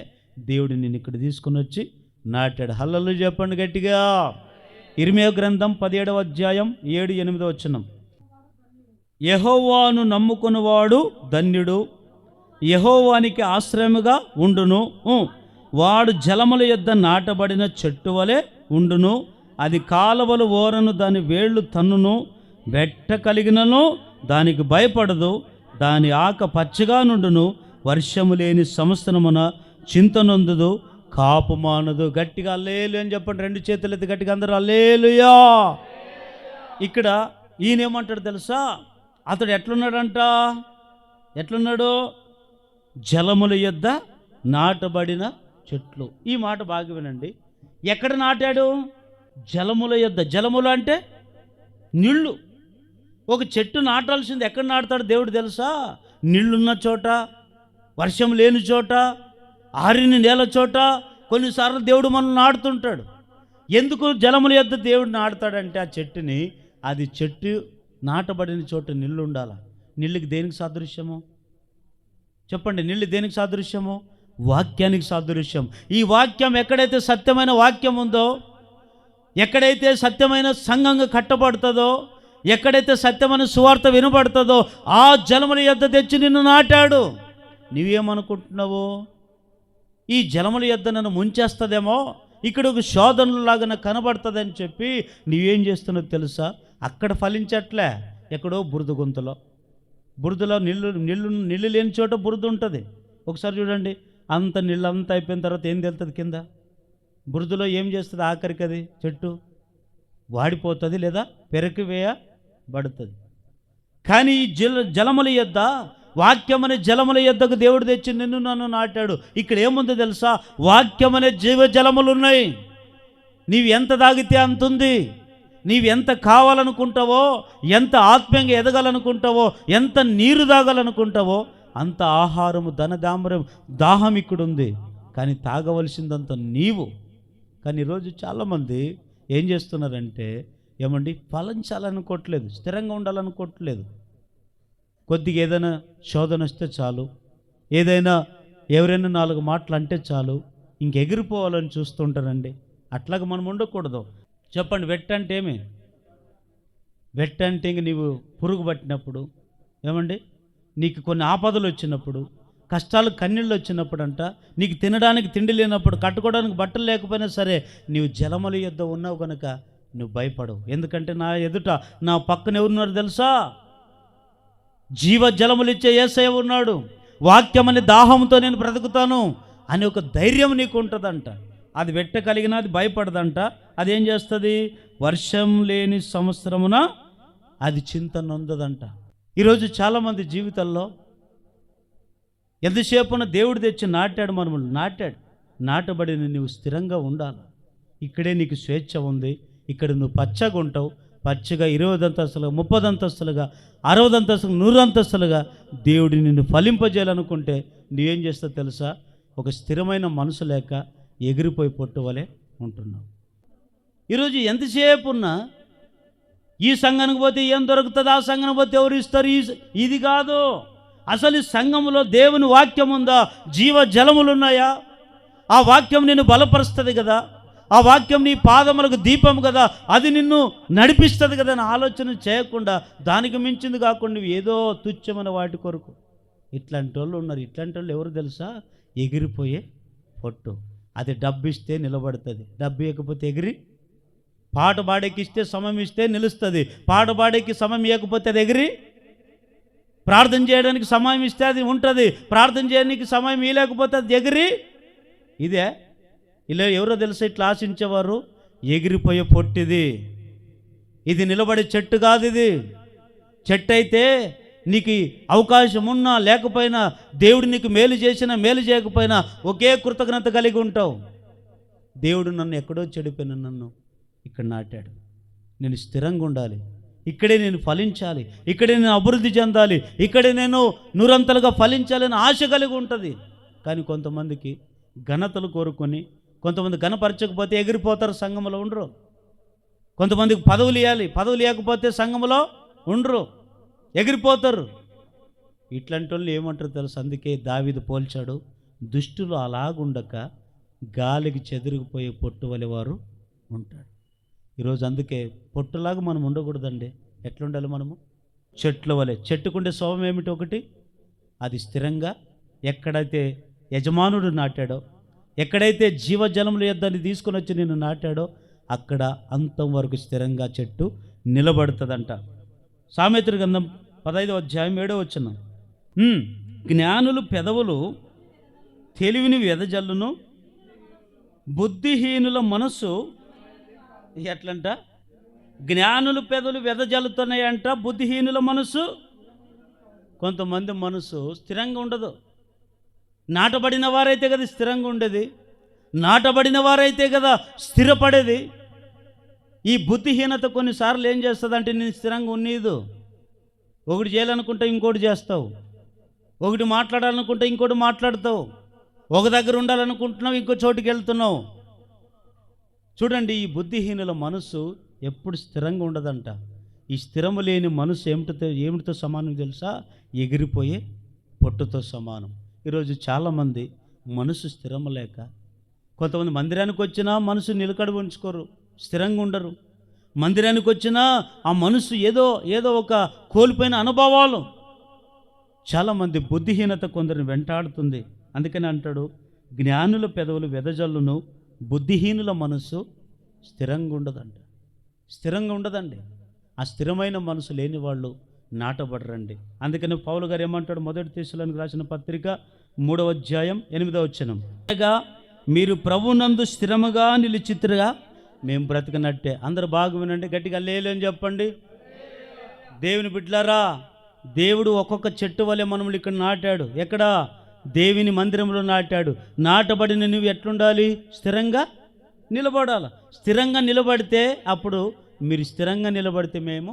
దేవుడు నిన్ను ఇక్కడ తీసుకుని వచ్చి నాటాడు. హల్లెలూయా చెప్పండి గట్టిగా. ఇర్మియా గ్రంథం 17వ అధ్యాయం 7-8 వచనం. యెహోవాను నమ్ముకున్నవాడు ధన్యుడు, యెహోవానికి ఆశ్రయముగా ఉండును. వాడు జలముల యొద్ద నాటబడిన చెట్టు వలె ఉండును. అది కాలవలు ఓరను దాని వేళ్ళు తన్నును. వెట్ట కలిగినను దానికి భయపడదు. దాని ఆక పచ్చగా నుండును. వర్షము లేని సంవత్సరమున చింతనొందుదు, కాపు మానదు. గట్టిగా హల్లెలూయా అని చెప్పండి. 2 చేతులు ఎత్తి గట్టిగా అందరూ హల్లెలూయా. ఇక్కడ ఈయన ఏమంటాడు తెలుసా? అతడు ఎట్లున్నాడంట? ఎట్లున్నాడు? జలముల యొద్ద నాటబడిన చెట్లు. ఈ మాట బాగా వినండి. ఎక్కడ నాటాడు? జలముల యొద్ద. జలములు అంటే నీళ్ళు. ఒక చెట్టు నాటాల్సింది ఎక్కడ నాటుతాడు దేవుడు తెలుసా? నీళ్ళున్న చోట, వర్షం లేని చోట, ఆరిన నేల చోట కొన్నిసార్లు దేవుడు మనం నాటుతుంటాడు. ఎందుకు జలముల యొద్ద దేవుడు నాటుతాడంటే ఆ చెట్టుని, అది చెట్టు నాటబడిన చోట నీళ్ళు ఉండాలి. నీళ్ళకి దేనికి సాదృశ్యము చెప్పండి? నీళ్ళు దేనికి సాదృశ్యము? వాక్యానికి సాదృశ్యం. ఈ వాక్యం ఎక్కడైతే సత్యమైన వాక్యం ఉందో, ఎక్కడైతే సత్యమైన సంఘంగా కట్టబడుతుందో, ఎక్కడైతే సత్యమైన సువార్త వినబడుతుందో ఆ జలముల యొద్ద తెచ్చి నిన్ను నాటాడు. నీవేమనుకుంటున్నావు? ఈ జలముల యొద్ద నన్ను ముంచేస్తుందేమో, ఇక్కడ ఒక శోధనలాగా నాకు కనబడుతుందని చెప్పి నీవేం చేస్తున్నావు తెలుసా? అక్కడ ఫలించట్లే, ఎక్కడో బురద గుంతలో, బురదలో నీళ్ళు లేని చోట బురద ఉంటుంది. ఒకసారి చూడండి, అంత నీళ్ళు అంతా అయిపోయిన తర్వాత ఏం తెలుస్తుంది? కింద బురదలో ఏం చేస్తుంది? ఆఖరికి అది చెట్టు వాడిపోతుంది లేదా పెరకి వేయబడుతుంది. కానీ ఈ జలముల యొద్ద, వాక్యమనే జలముల యొద్దకు దేవుడు తెచ్చి నిన్ను నన్ను నాటాడు. ఇక్కడ ఏముందో తెలుసా? వాక్యమనే జీవ జలములు ఉన్నాయి. నీవు ఎంత తాగితే అంత ఉంది. నీవు ఎంత కావాలనుకుంటావో, ఎంత ఆత్మీయంగా ఎదగాలనుకుంటావో, ఎంత నీరు తాగాలనుకుంటావో అంత ఆహారము, దాహం ఇక్కడ ఉంది. కానీ తాగవలసిందంత నీవు. కానీ ఈరోజు చాలామంది ఏం చేస్తున్నారంటే, ఏమండి, ఫలించాలనుకోవట్లేదు, స్థిరంగా ఉండాలనుకోవట్లేదు. కొద్దిగా ఏదైనా శోధన వస్తే చాలు, ఏదైనా ఎవరైనా 4 మాటలు అంటే చాలు ఇంకెగిరిపోవాలని చూస్తుంటారండి. అట్లాగా మనం ఉండకూడదు. చెప్పండి, వెట్టంటే ఏమి? వెట్టంటే ఇంక నీవు పురుగు పట్టినప్పుడు, ఏమండి, నీకు కొన్ని ఆపదలు వచ్చినప్పుడు, కష్టాలు కన్నీళ్ళు వచ్చినప్పుడు అంట, నీకు తినడానికి తిండి లేనప్పుడు, కట్టుకోవడానికి బట్టలు లేకపోయినా సరే నీవు జలముల యొద్ద ఉన్నావు కనుక నువ్వు భయపడవు. ఎందుకంటే నా ఎదుట, నా పక్కన ఎవరున్నారు తెలుసా? జీవ జలములు ఇచ్చే యేసయ్య ఉన్నాడు. వాక్యం అనే దాహంతో నేను బ్రతుకుతాను అని ఒక ధైర్యం నీకు ఉంటుందంట. అది వెట్టగలిగిన అది భయపడదంట. అదేం చేస్తుంది? వర్షం లేని సంవత్సరమున అది చింత నొందదంట. ఈరోజు చాలామంది జీవితాల్లో ఎంతసేపున దేవుడు తెచ్చి నాటాడు, మనము నాటబడిన నువ్వు స్థిరంగా ఉండాలి. ఇక్కడే నీకు స్వేచ్ఛ ఉంది. ఇక్కడ నువ్వు పచ్చగా ఉంటావు. పచ్చగా 20 అంతస్తులుగా, 30 అంతస్తులుగా, 60 అంతస్తులుగా, 100 అంతస్తులుగా దేవుడిని నిన్ను ఫలింపజేయాలనుకుంటే నువ్వేం చేస్తావు తెలుసా? ఒక స్థిరమైన మనసు లేక ఎగిరిపోయి పొట్టువలే ఉంటున్నావు. ఈరోజు ఎంతసేపు ఉన్నా ఈ సంఘానికి పోతే ఏం దొరుకుతుంది, ఆ సంఘానికి పోతే ఎవరు ఇస్తారు, ఇది కాదు. అసలు ఈ సంఘంలో దేవుని వాక్యం ఉందా? జీవ జలములు ఉన్నాయా? ఆ వాక్యం నిన్ను బలపరుస్తుంది కదా, ఆ వాక్యం నీ పాదములకు దీపం కదా, అది నిన్ను నడిపిస్తుంది కదా అని ఆలోచన చేయకుండా, దానికి మించింది కాకుండా నువ్వు ఏదో తుచ్చమైన వాటి కొరకు ఇట్లాంటి వాళ్ళు ఉన్నారు. ఇట్లాంటి వాళ్ళు ఎవరు తెలుసా? ఎగిరిపోయే పొట్టు. అది డబ్బు ఇస్తే నిలబడుతుంది, డబ్బు ఇవ్వకపోతే ఎగిరి. పాట పాడేకి ఇస్తే సమయం ఇస్తే నిలుస్తుంది, పాట పాడేకి సమయం ఇవ్వకపోతే అది ఎగిరి. ప్రార్థన చేయడానికి సమయం ఇస్తే అది ఉంటుంది, ప్రార్థన చేయడానికి సమయం ఇవ్వలేకపోతే అది ఎగిరి. ఇదే ఇలా ఎవరో తెలుసా ఇట్లా ఆశించేవారు? ఎగిరిపోయే పొట్టిది. ఇది నిలబడే చెట్టు కాదు. ఇది చెట్టు అయితే నీకు అవకాశం ఉన్నా లేకపోయినా, దేవుడు నీకు మేలు చేసినా మేలు చేయకపోయినా ఒకే కృతజ్ఞత కలిగి ఉంటావు. దేవుడు నన్ను ఎక్కడో చెడిపోయిన నన్ను ఇక్కడ నాటాడు. నేను స్థిరంగా ఉండాలి, ఇక్కడే నేను ఫలించాలి, ఇక్కడే నేను అభివృద్ధి చెందాలి, ఇక్కడే నేను నూరంతలుగా ఫలించాలని ఆశ కలిగి ఉంటుంది. కానీ కొంతమందికి ఘనతలు కోరుకొని, కొంతమంది ఘనపరచకపోతే ఎగిరిపోతారు, సంఘంలో ఉండరు. కొంతమందికి పదవులు ఇవ్వాలి, పదవులు ఇవ్వకపోతే సంఘంలో ఉండరు, ఎగిరిపోతారు. ఇట్లాంటి వాళ్ళు ఏమంటారు తెలుసు? అందుకే దావీదు పోల్చాడు, దుష్టులు అలాగుండక గాలికి చెదిరిగిపోయే పొట్టు వలె వారు ఉంటాడు. ఈరోజు అందుకే పొట్టులాగా మనం ఉండకూడదండి. ఎట్లుండాలి మనము? చెట్ల వలె. చెట్టుకుండే స్వభావం ఏమిటి? ఒకటి, అది స్థిరంగా ఎక్కడైతే యజమానుడు నాటాడో, ఎక్కడైతే జీవజలముల యొద్దని తీసుకొని వచ్చి నేను నాటాడో అక్కడ అంతం వరకు స్థిరంగా చెట్టు నిలబడుతుందంట. సామెతల గ్రంథం 15వ అధ్యాయం 7వ వచనం, జ్ఞానులు పెదవులు తెలివిని వెదజల్లును, బుద్ధిహీనుల మనస్సు ఎట్లంట? జ్ఞానుల పెదవులు వెదజల్లుతున్నాయంట, బుద్ధిహీనుల మనస్సు. కొంతమంది మనసు స్థిరంగా ఉండదు. నాటబడిన వారైతే కదా స్థిరంగా ఉండేది, నాటబడిన వారైతే కదా స్థిరపడేది. ఈ బుద్ధిహీనత కొన్నిసార్లు ఏం చేస్తుందంటే, నేను స్థిరంగా ఉన్నీదు. ఒకటి చేయాలనుకుంటే ఇంకోటి చేస్తావు, ఒకటి మాట్లాడాలనుకుంటే ఇంకోటి మాట్లాడతావు, ఒక దగ్గర ఉండాలనుకుంటున్నావు ఇంకో చోటుకి వెళ్తున్నావు. చూడండి, ఈ బుద్ధిహీనుల మనసు ఎప్పుడు స్థిరంగా ఉండదంట. ఈ స్థిరము లేని మనసు ఏమిటితో సమానం తెలుసా? ఎగిరిపోయే పొట్టుతో సమానం. ఈరోజు చాలామంది మనసు స్థిరం లేక. కొంతమంది మందిరానికి వచ్చినా మనసు నిలకడ ఉంచుకోరు, స్థిరంగా ఉండరు. మందిరానికి వచ్చినా ఆ మనసు ఏదో ఏదో ఒక కోల్పోయిన అనుభవాలు. చాలామంది బుద్ధిహీనత కొందరిని వెంటాడుతుంది. అందుకని అంటాడు, జ్ఞానుల పెదవులు వెదజల్లును, బుద్ధిహీనుల మనసు స్థిరంగా ఉండదంట. స్థిరంగా ఉండదండి. ఆ స్థిరమైన మనసు లేని వాళ్ళు నాటబడరండి. అందుకని పౌలు గారు ఏమంటాడు, మొదటి తెస్సలోనికి రాసిన పత్రిక 3వ అధ్యాయం 8వ వచనం, అనగా మీరు ప్రభునందు స్థిరముగా నిలిచితురుగా మేము బ్రతికినట్టే. అందరూ బాగా వినండి, గట్టిగా లేని చెప్పండి. దేవుని బిడ్డలారా, దేవుడు ఒక్కొక్క చెట్టు వలె మనల్ని ఇక్కడ నాటాడు. ఎక్కడ? దేవుని మందిరంలో నాటాడు. నాటబడిన నువ్వు ఎట్లుండాలి? స్థిరంగా నిలబడాలి. స్థిరంగా నిలబడితే అప్పుడు మీరు స్థిరంగా నిలబడితే మేము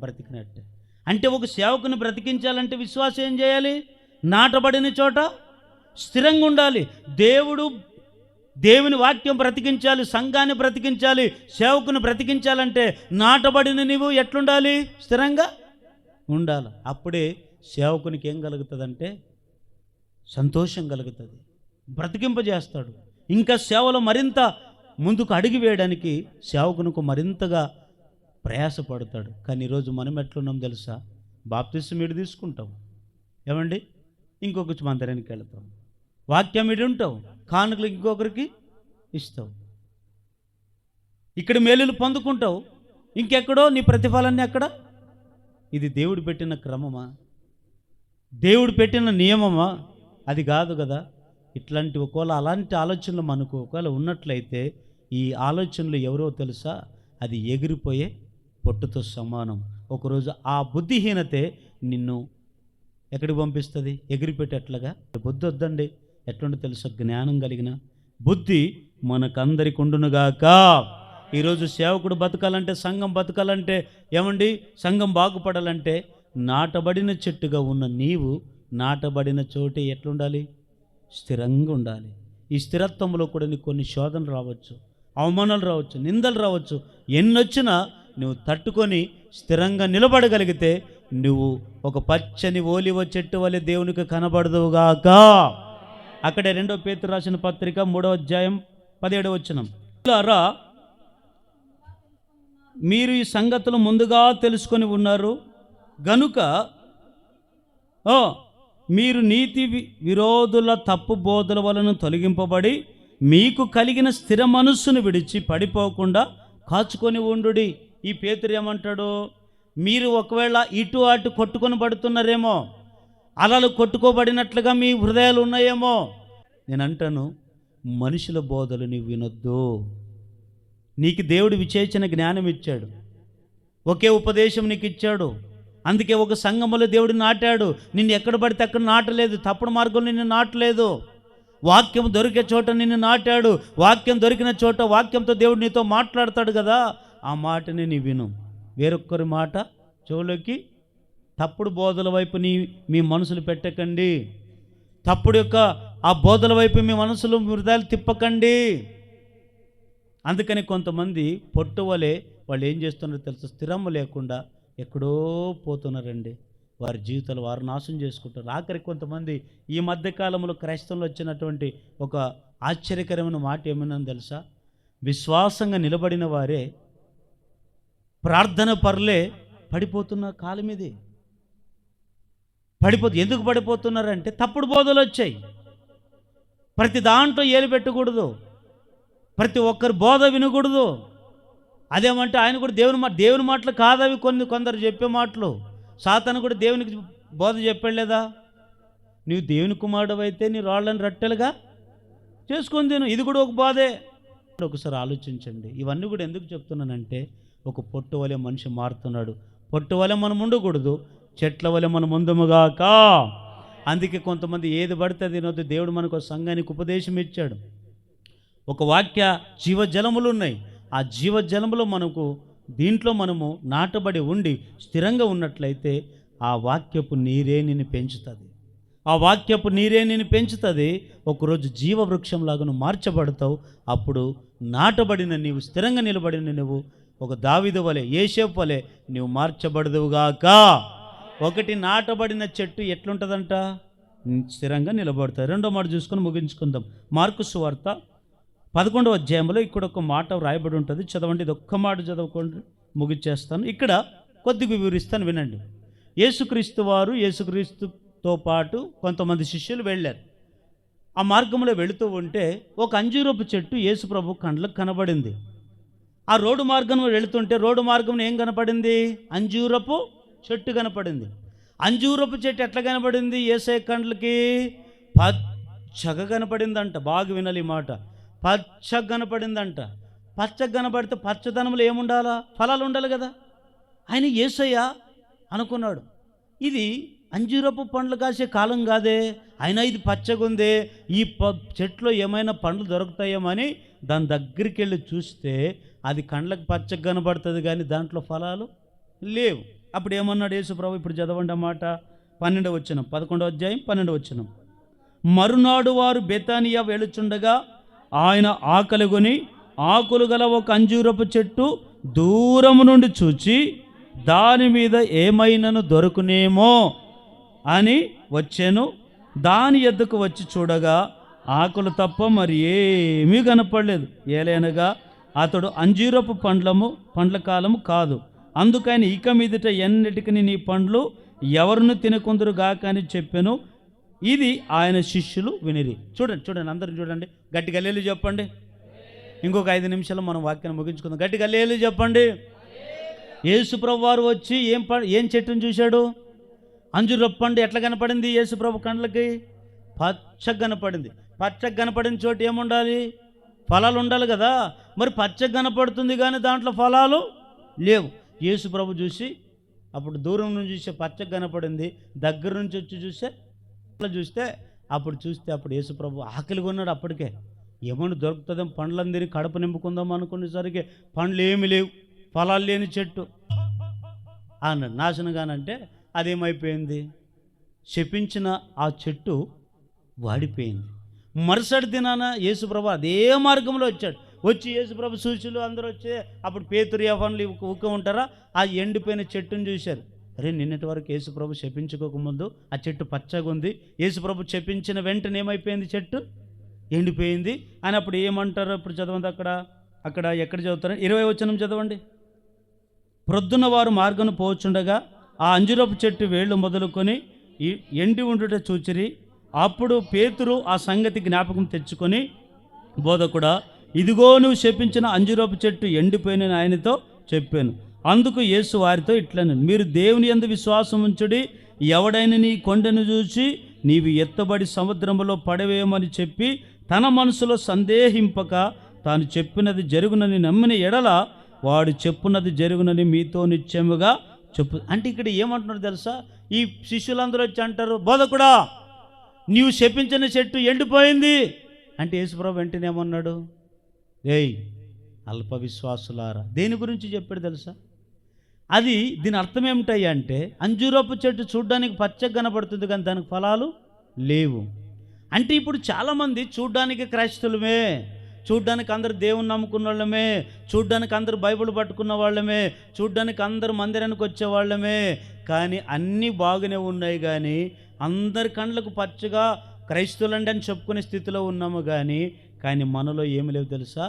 బ్రతికినట్టే. అంటే ఒక సేవకుని బ్రతికించాలంటే విశ్వాసం ఏం చేయాలి? నాటబడిన చోట స్థిరంగా ఉండాలి. దేవుని వాక్యం బ్రతికించాలి, సంఘాన్ని బ్రతికించాలి, సేవకుని బ్రతికించాలంటే నాటబడిన నీవు ఎట్లుండాలి? స్థిరంగా ఉండాలి. అప్పుడే సేవకునికి ఏం కలుగుతుందంటే సంతోషం కలుగుతుంది, బ్రతికింపజేస్తాడు. ఇంకా సేవలో మరింత ముందుకు అడుగు వేయడానికి సేవకునికి మరింతగా ప్రయాసపడతాడు. కానీ ఈరోజు మనం ఎట్లున్నాం తెలుసా? బాప్తిసం ఇటు తీసుకుంటాం, ఏమండి, ఇంకొక మందిరానికి వెళ్తాం, వాక్యం ఇటు ఉంటావు, కానుకలు ఇంకొకరికి ఇస్తావు, ఇక్కడ మేలులు పొందుకుంటావు, ఇంకెక్కడో నీ ప్రతిఫలాన్ని ఎక్కడ? ఇది దేవుడు పెట్టిన క్రమమా? దేవుడు పెట్టిన నియమమా? అది కాదు కదా. ఇట్లాంటి ఒకవేళ అలాంటి ఆలోచనలు మనకు ఒకవేళ ఉన్నట్లయితే ఈ ఆలోచనలు ఎవరో తెలుసా? అది ఎగిరిపోయే పొట్టుతో సమానం. ఒకరోజు ఆ బుద్ధిహీనతే నిన్ను ఎక్కడికి పంపిస్తుంది? ఎగిరిపెట్టేట్లుగా. బుద్ధి వద్దండి. ఎట్లుండి తెలుసా? జ్ఞానం కలిగిన బుద్ధి మనకందరికి ఉండునుగాక. ఈరోజు సేవకుడు బతకాలంటే, సంఘం బతకాలంటే, ఏమండి, సంఘం బాగుపడాలంటే నాటబడిన చెట్టుగా ఉన్న నీవు నాటబడిన చోటే ఎట్లుండాలి? స్థిరంగా ఉండాలి. ఈ స్థిరత్వంలో కూడా నీకు కొన్ని శోధనలు రావచ్చు, అవమానాలు రావచ్చు, నిందలు రావచ్చు. ఎన్నొచ్చినా నువ్వు తట్టుకొని స్థిరంగా నిలబడగలిగితే నువ్వు ఒక పచ్చని ఓలివ చెట్టు వలె దేవునికి కనబడదువుగాక. అక్కడే 2వ పేతురు రాసిన పత్రిక 3వ అధ్యాయం 17వ వచనం, మీరు ఈ సంగతులు ముందుగా తెలుసుకొని ఉన్నారు గనుక మీరు నీతి విరోధుల తప్పు బోధల వలన తొలగింపబడి మీకు కలిగిన స్థిర మనస్సును విడిచి పడిపోకుండా కాచుకొని ఉండుడి. ఈ పేతురు ఏమంటాడు? మీరు ఒకవేళ ఇటు అటు కొట్టుకొని పడుతున్నారేమో, అలలు కొట్టుకోబడినట్లుగా మీ హృదయాలు ఉన్నాయేమో. నేను అంటాను, మనుషుల బోధలు నీవు వినొద్దు. నీకు దేవుడు విచేచన జ్ఞానం ఇచ్చాడు, ఒకే ఉపదేశం నీకు ఇచ్చాడు. అందుకే ఒక సంఘములో దేవుడు నాటాడు. నిన్ను ఎక్కడ పడితే అక్కడ నాటలేదు, తప్పుడు మార్గంలో నిన్ను నాటలేదు. వాక్యం దొరికే చోట నిన్ను నాటాడు. వాక్యం దొరికిన చోట వాక్యంతో దేవుడు నీతో మాట్లాడతాడు కదా, ఆ మాటని నీ విను. వేరొక్కరి మాట చెవులోకి తప్పుడు బోధల వైపు మీ మనసులు పెట్టకండి. తప్పుడు యొక్క ఆ బోధల వైపు మీ మనసులు హృదయాలు తిప్పకండి. అందుకని కొంతమంది పొట్టువలే వాళ్ళు ఏం చేస్తున్నారో తెలుసు, స్థిరము లేకుండా ఎక్కడో పోతున్నారండి. వారి జీవితాలు వారు నాశనం చేసుకుంటారు. ఆఖరికి కొంతమంది ఈ మధ్యకాలంలో క్రైస్తవంలో వచ్చినటువంటి ఒక ఆశ్చర్యకరమైన మాట ఏమైనా తెలుసా? విశ్వాసంగా నిలబడిన వారే, ప్రార్థన పరులే పడిపోతున్నారు. కాలం ఇది ఎందుకు పడిపోతున్నారంటే తప్పుడు బోధలు వచ్చాయి. ప్రతి దాంట్లో ఏలు పెట్టకూడదు, ప్రతి ఒక్కరి బోధ వినకూడదు. అదేమంటే ఆయన కూడా దేవుని మాటలు కాదవి కొందరు చెప్పే మాటలు. సాతాను కూడా దేవునికి బోధ చెప్పలేదా? నీవు దేవుని కుమారుడు అయితే నీ రాళ్ళని రట్టెలుగా చేసుకొని తిను, ఇది కూడా ఒక బోధే. ఒకసారి ఆలోచించండి. ఇవన్నీ కూడా ఎందుకు చెప్తున్నానంటే, ఒక పొట్టు వలె మనిషి మారుతున్నాడు. పొట్టు వలె మనం ఉండకూడదు, చెట్ల వలె మనం ఉందముగాక. అందుకే కొంతమంది ఏది పడితే అది తినొద్దు. దేవుడు మనకు సంఘానికి ఉపదేశం ఇచ్చాడు. ఒక వాక్య జీవజలములు ఉన్నాయి. ఆ జీవజలములో దీంట్లో మనము నాటబడి ఉండి స్థిరంగా ఉన్నట్లయితే ఆ వాక్యపు నీరే నిన్ను పెంచుతుంది. ఆ వాక్యపు నీరే నిన్ను పెంచుతుంది. ఒకరోజు జీవవృక్షంలాగా నువ్వు మార్చబడతావు. అప్పుడు నాటబడిన నీవు, స్థిరంగా నిలబడిన నువ్వు ఒక దావీదు వలె, యోసేపు వలె నువ్వు మార్చబడదువుగాక. ఒకటి నాటబడిన చెట్టు ఎట్లుంటుందంట? స్థిరంగా నిలబడతాయి. రెండో మాట చూసుకొని ముగించుకుందాం. మార్కు సువార్త 11వ అధ్యాయంలో ఇక్కడ ఒక మాట వ్రాయబడి ఉంటుంది. చదవండి, ఇది ఒక్క మాట చదువుకోండి, ముగించేస్తాను. ఇక్కడ కొద్దిగా వివరిస్తాను, వినండి. యేసుక్రీస్తుతో పాటు కొంతమంది శిష్యులు వెళ్ళారు. ఆ మార్గంలో వెళుతూ ఉంటే ఒక అంజూరపు చెట్టు యేసు ప్రభు కండ్లకు కనబడింది. ఆ రోడ్డు మార్గంలో వెళుతుంటే రోడ్డు మార్గంలో ఏం కనపడింది? అంజూరపు చెట్టు కనపడింది. అంజూరపు చెట్టు ఎట్లా కనపడింది? యేసయ్య కండ్లకి పచ్చగా కనపడిందంట. బాగా వినాలి ఈ మాట. పచ్చగా కనపడిందంట. పచ్చగా కనపడితే పచ్చదనంలో ఏముండాలా? ఫలాలు ఉండాలి కదా. ఆయన యేసయ్య అనుకున్నాడు, ఇది అంజూరపు పండ్లు కాసే కాలం కాదే, అయినా ఇది పచ్చగా ఉందే, ఈ చెట్లో ఏమైనా పండ్లు దొరుకుతాయేమని దాని దగ్గరికి వెళ్ళి చూస్తే అది కండ్లకు పచ్చగా కనబడుతుంది, కానీ దాంట్లో ఫలాలు లేవు. అప్పుడు ఏమన్నాడు యేసు ప్రభు? ఇప్పుడు చదవండి అన్నమాట. 12వ వచనం, 11వ అధ్యాయం 12వ వచనం. మరునాడు వారు బెతానియా వెళుచుండగా ఆయన ఆకలిగొని ఆకులు గల ఒక అంజూరపు చెట్టు దూరము నుండి చూచి దాని మీద ఏమైనాను దొరుకునేమో అని వచ్చాను. దాని ఎద్దుకు వచ్చి చూడగా ఆకులు తప్ప మరి ఏమీ కనపడలేదు. ఏలైనగా అతడు అంజూరపు పండ్ల కాలము కాదు, అందుకని ఇక మీదట ఎన్నిటికి నీ పండ్లు ఎవరిని తినకుందురు గాక అని చెప్పాను. ఇది ఆయన శిష్యులు వినిరి. చూడండి అందరూ చూడండి, గట్టిగా హల్లెలూయా చెప్పండి. ఇంకొక 5 నిమిషాలు మనం వాక్యాన్ని ముగించుకుందాం. గట్టిగా హల్లెలూయా చెప్పండి. యేసు ప్రభు వారు వచ్చి ఏం చెట్టును చూశాడు? అంజూరపు పండు ఎట్లా కనపడింది? యేసు ప్రభు కండ్లకి పచ్చగా కనపడింది. పచ్చగా కనపడిన చోటు ఏముండాలి? ఫలాలు ఉండాలి కదా. మరి పచ్చగా కనపడుతుంది కానీ దాంట్లో ఫలాలు లేవు. యేసు ప్రభు చూసి అప్పుడు దూరం నుంచి చూసే పచ్చగా కనపడింది, దగ్గర నుంచి వచ్చి చూస్తే అప్పుడు యేసు ప్రభు ఆకలిగా ఉన్నాడు. అప్పటికే ఏమన్నా దొరుకుతుందో పండ్లను తిని కడుపు నింపుకుందాం అనుకునేసరికి పండ్లు ఏమి లేవు, ఫలాలు లేని చెట్టు అన్నాడు. నాశనంగానంటే అదేమైపోయింది? శపించిన ఆ చెట్టు వాడిపోయింది. మరుసటి దినాన యేసుప్రభు అదే మార్గంలో వచ్చి యేసుప్రభు శిష్యులు అందరూ వచ్చి అప్పుడు పేతురు యోహానులు ఊక ఉంటారా, ఆ ఎండిపోయిన చెట్టును చూశారు. అరే, నిన్నటి వరకు యేసుప్రభు శపించుకోకముందు ఆ చెట్టు పచ్చగా ఉంది, యేసుప్రభు శపించిన వెంటనే ఏమైపోయింది? చెట్టు ఎండిపోయింది అని. అప్పుడు ఏమంటారు? ఇప్పుడు చదవండి. అక్కడ ఎక్కడ చదువుతారు? 20వ వచనం చదవండి. ప్రొద్దున వారు మార్గను పోచుండగా ఆ అంజూరపు చెట్టు వేళ్ళు మొదలుకొని ఎండి ఉండుట చూచిరి. అప్పుడు పేతురు ఆ సంగతి జ్ఞాపకం తెచ్చుకొని, బోధకుడా, ఇదిగో నువ్వు శపించిన అంజూరపు చెట్టు ఎండిపోయిన ఆయనతో చెప్పాను. అందుకు యేసు వారితో ఇట్లనే, మీరు దేవుని యందు విశ్వాసం ఉంచుడి. ఎవడైనా నీ కొండను చూసి నీవు ఎత్తబడి సముద్రములో పడవేయమని చెప్పి తన మనసులో సందేహింపక తాను చెప్పినది జరుగునని నమ్మిన ఎడల వాడు చెప్పున్నది జరుగునని మీతో నిశ్చయముగా చెప్పు. అంటే ఇక్కడ ఏమంటున్నారు తెలుసా? ఈ శిష్యులందరూ వచ్చి అంటారు, బోధకుడా, నీవు శపించిన చెట్టు ఎండిపోయింది అంటే యేసుప్రభు వెంటనే ఏమన్నాడు? ఏయ్ అల్ప విశ్వాసులారా. దేని గురించి చెప్పాడు తెలుసా? దీని అర్థం ఏమిటయ్యా అంటే, అంజూరపు చెట్టు చూడ్డానికి పచ్చగా కనపడుతుంది కానీ దానికి ఫలాలు లేవు. అంటే ఇప్పుడు చాలామంది చూడ్డానికి క్రైస్తవులమే, చూడ్డానికి అందరు దేవుని నమ్ముకున్న వాళ్ళమే, చూడ్డానికి అందరు బైబిల్ పట్టుకున్న వాళ్ళమే, చూడ్డానికి అందరు మందిరానికి వచ్చేవాళ్ళమే, కానీ అన్నీ బాగానే ఉన్నాయి. కానీ అందరి కండ్లకు పచ్చగా క్రైస్తవులండి అని చెప్పుకునే స్థితిలో ఉన్నాము. కానీ మనలో ఏమి లేవు తెలుసా?